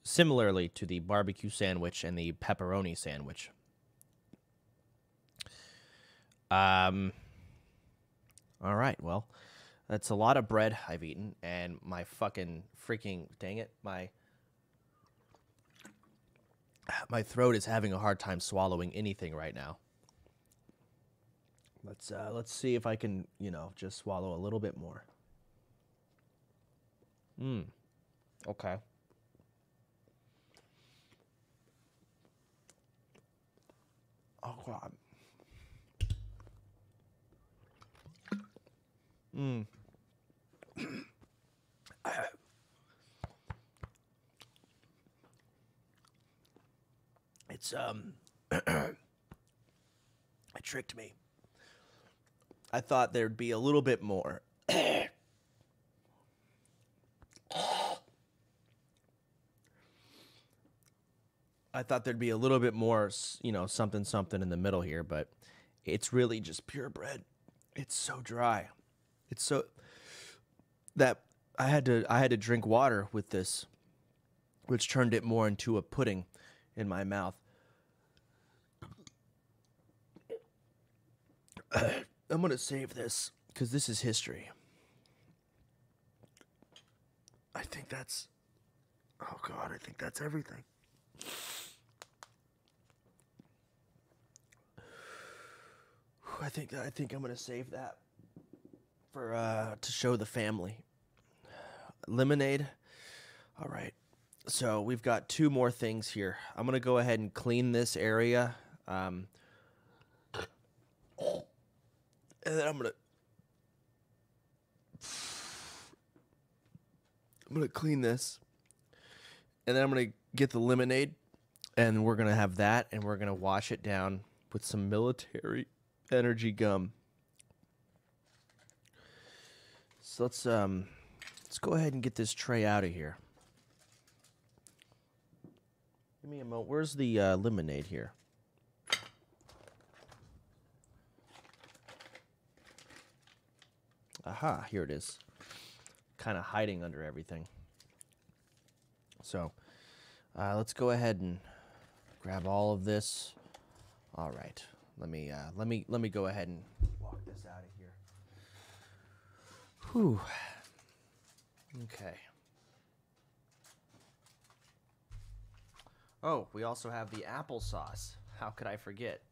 similarly to the barbecue sandwich and the pepperoni sandwich. All right, well, that's a lot of bread I've eaten, and my freaking, dang it, my throat is having a hard time swallowing anything right now. Let's see if I can, just swallow a little bit more. Okay. Oh, God. It's, it tricked me. I thought there'd be a little bit more. I thought there'd be a little bit more, something in the middle here, but it's really just pure bread. It's so dry. It's so that I had to drink water with this, which turned it more into a pudding in my mouth. I'm going to save this because this is history. I think that's, oh God, I think that's everything. I think I'm going to save that for to show the family. Lemonade. All right. So we've got two more things here. I'm going to go ahead and clean this area. And then I'm going to clean this. And then I'm going to get the lemonade. And we're going to have that. And we're going to wash it down with some military energy gum. So let's go ahead and get this tray out of here. Give me a moment. Where's the lemonade here? Aha, here it is. Kind of hiding under everything. So let's go ahead and grab all of this. All right. Let me go ahead and walk this out of here. Whew. Okay. Oh, we also have the applesauce. How could I forget?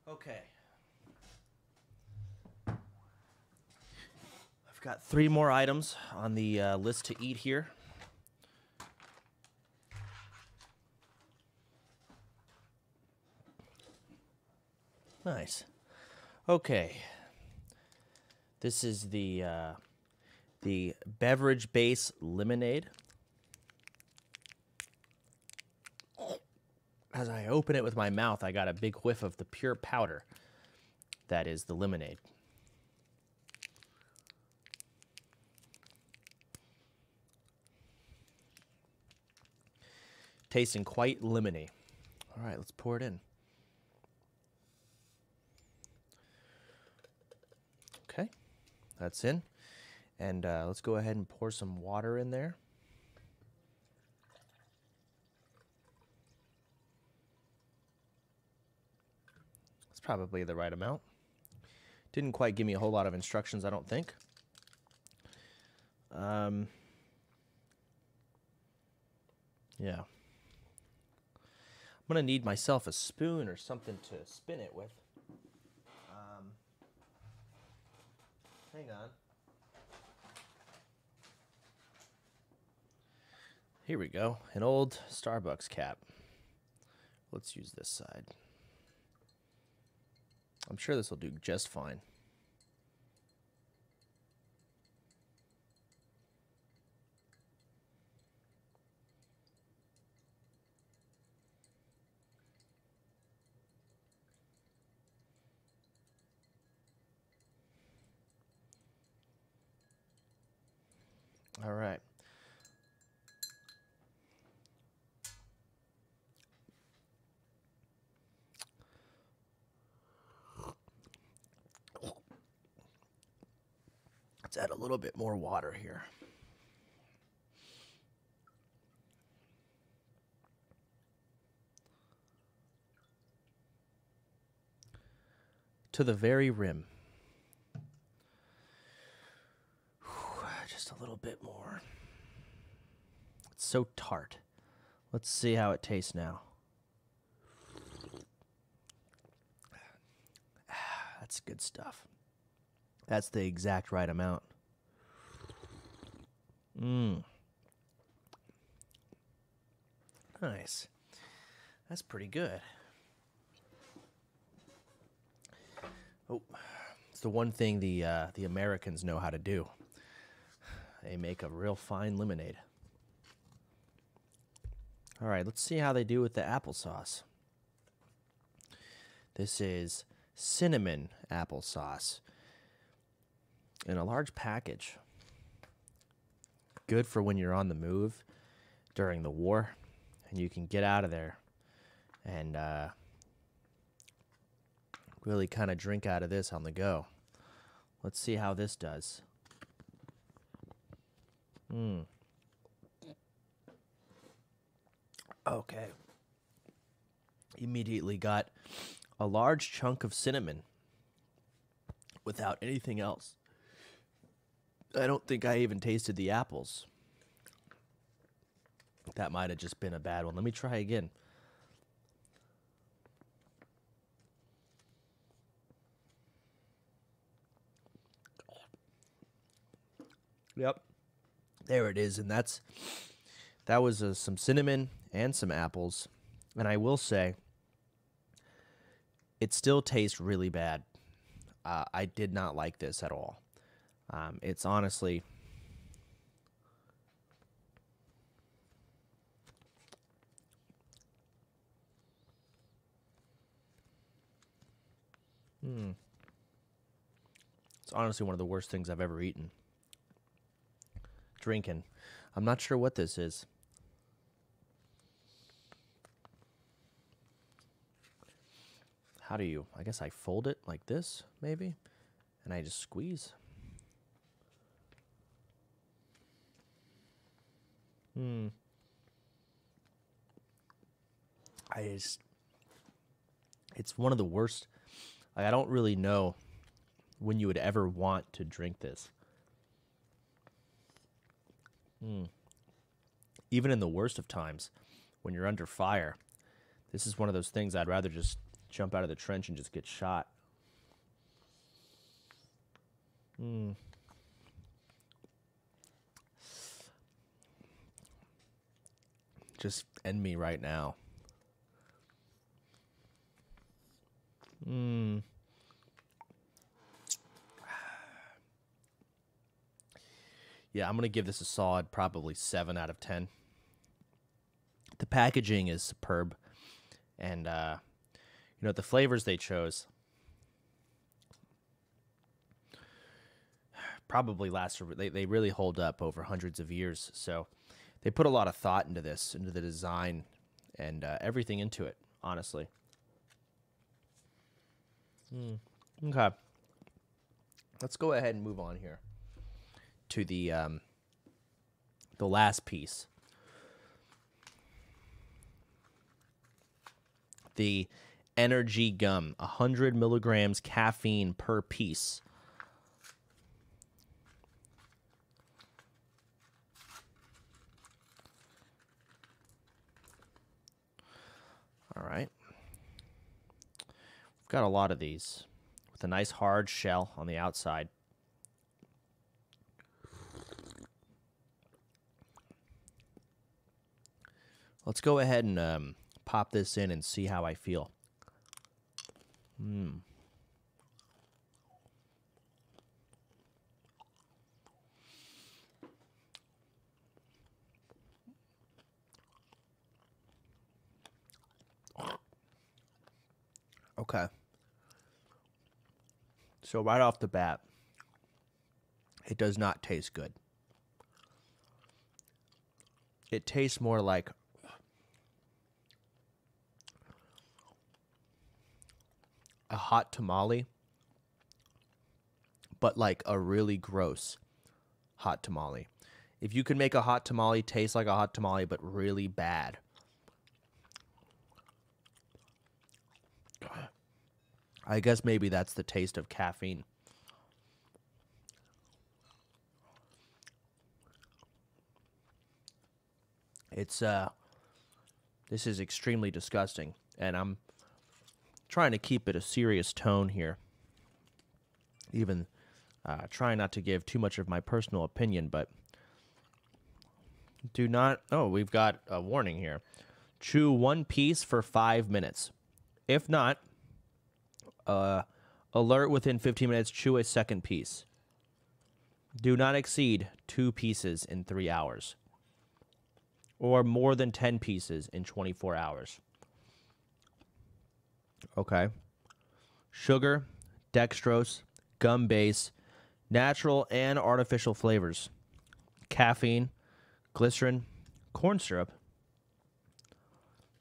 Okay. I've got 3 more items on the list to eat here. Nice. Okay. This is the beverage base lemonade. As I open it with my mouth, I got a big whiff of the pure powder that is the lemonade. Tasting quite lemony. All right, let's pour it in. Okay, that's in. And let's go ahead and pour some water in there. That's probably the right amount. Didn't quite give me a whole lot of instructions, I don't think. Yeah. I'm going to need myself a spoon or something to spin it with. Hang on. Here we go. An old Starbucks cap. Let's use this side. I'm sure this will do just fine. All right. Let's add a little bit more water here. To the very rim. Just a little bit more. It's so tart. Let's see how it tastes now. That's good stuff. That's the exact right amount. Nice. That's pretty good. Oh, it's the one thing the Americans know how to do. They make a real fine lemonade. All right, let's see how they do with the applesauce. This is cinnamon applesauce in a large package. Good for when you're on the move during the war and you can get out of there and really kind of drink out of this on the go. Let's see how this does. Okay. Immediately got a large chunk of cinnamon without anything else. I don't think I even tasted the apples. That might have just been a bad one. Let me try again. Yep. There it is, and that was some cinnamon and some apples, and I will say it still tastes really bad. I did not like this at all. It's honestly it's honestly one of the worst things I've ever eaten. Drinking. I'm not sure what this is. How do you, I guess I fold it like this, maybe, and I just squeeze. It's one of the worst. Like, I don't really know when you would ever want to drink this. Even in the worst of times, when you're under fire, this is one of those things I'd rather just jump out of the trench and just get shot. Just end me right now. Yeah, I'm going to give this a solid probably 7 out of 10. The packaging is superb. And, the flavors they chose probably last, they really hold up over hundreds of years. So they put a lot of thought into this, into the design and everything into it, honestly. Okay. Let's go ahead and move on here to the last piece. The energy gum, 100 milligrams caffeine per piece. All right. We've got a lot of these with a nice hard shell on the outside. Let's go ahead and pop this in and see how I feel. Okay. So right off the bat, it does not taste good. It tastes more like a hot tamale, but like a really gross hot tamale. If you could make a hot tamale taste like a hot tamale, but really bad, I guess maybe that's the taste of caffeine. It's this is extremely disgusting, and I'm trying to keep it a serious tone here. Even trying not to give too much of my personal opinion, but do not... Oh, we've got a warning here. Chew one piece for 5 minutes. If not, alert within 15 minutes, chew a second piece. Do not exceed 2 pieces in 3 hours. Or more than 10 pieces in 24 hours. Okay. Sugar, dextrose, gum base, natural and artificial flavors, caffeine, glycerin, corn syrup.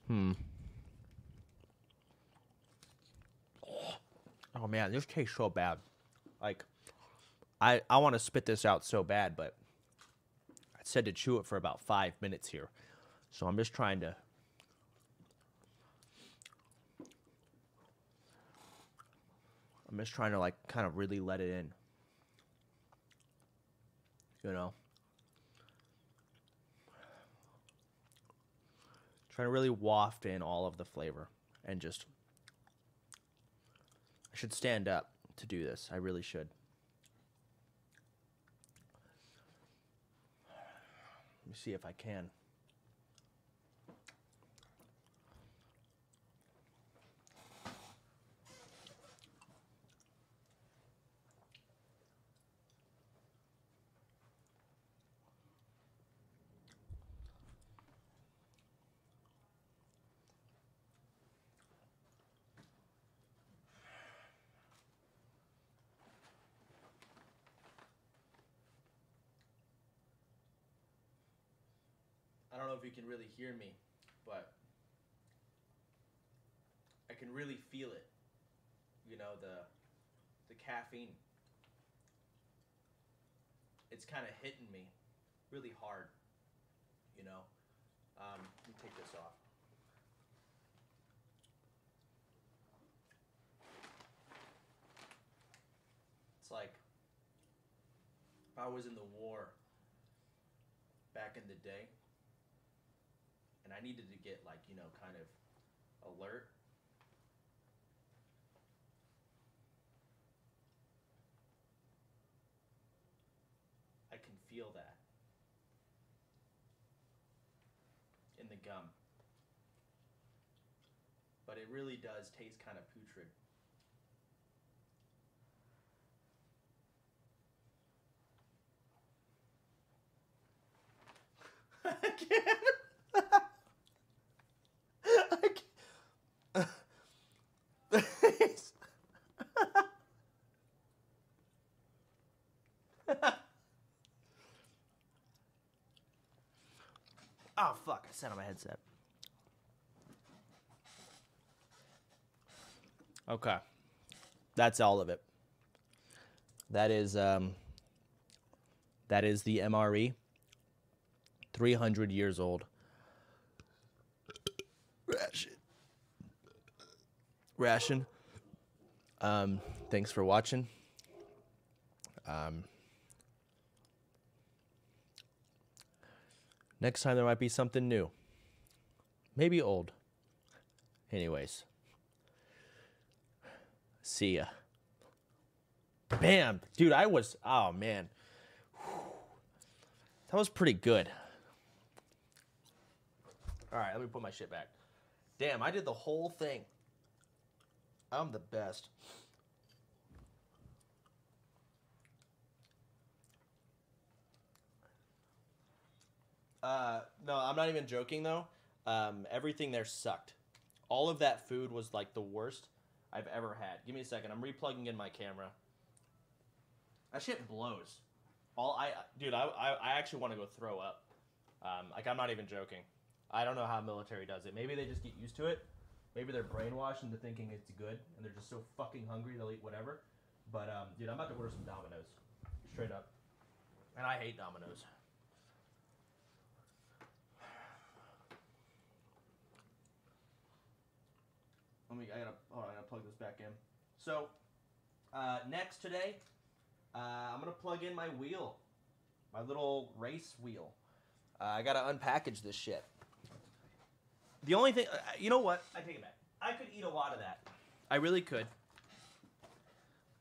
Oh man, this tastes so bad. Like, I want to spit this out so bad, but I said to chew it for about 5 minutes here. So I'm just trying to... like, kind of really let it in. You know? Trying to really waft in all of the flavor and just... I should stand up to do this. I really should. Let me see if I can. I don't know if you can really hear me, but I can really feel it. You know, the caffeine. It's kind of hitting me really hard, you know. Let me take this off. It's like if I was in the war back in the day and I needed to get, like, you know, kind of alert. I can feel that in the gum. But it really does taste kind of putrid. Oh, fuck. I sat on my headset. Okay. That's all of it. That is the MRE. 300 years old. Ration. Thanks for watching. Next time there might be something new. Maybe old. Anyways. See ya. Bam. Dude, oh man. That was pretty good. All right, let me put my shit back. Damn, I did the whole thing. I'm the best. No, I'm not even joking though. Everything there sucked. All of that food was like the worst I've ever had. Give me a second. I'm replugging in my camera. That shit blows. Dude, I actually want to go throw up. Like, I'm not even joking. I don't know how military does it. Maybe they just get used to it. Maybe they're brainwashed into thinking it's good, and they're just so fucking hungry they'll eat whatever. But, dude, I'm about to order some Domino's. Straight up. And I hate Domino's. I gotta plug this back in. So, next today, I'm gonna plug in my wheel. My little race wheel. I gotta unpackage this shit. The only thing, you know what? I take it back. I could eat a lot of that. I really could.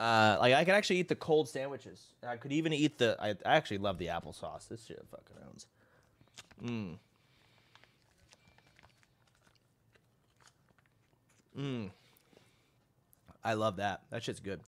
Like, I could actually eat the cold sandwiches. I could even eat I actually love the applesauce. This shit fucking owns. I love that. That shit's good.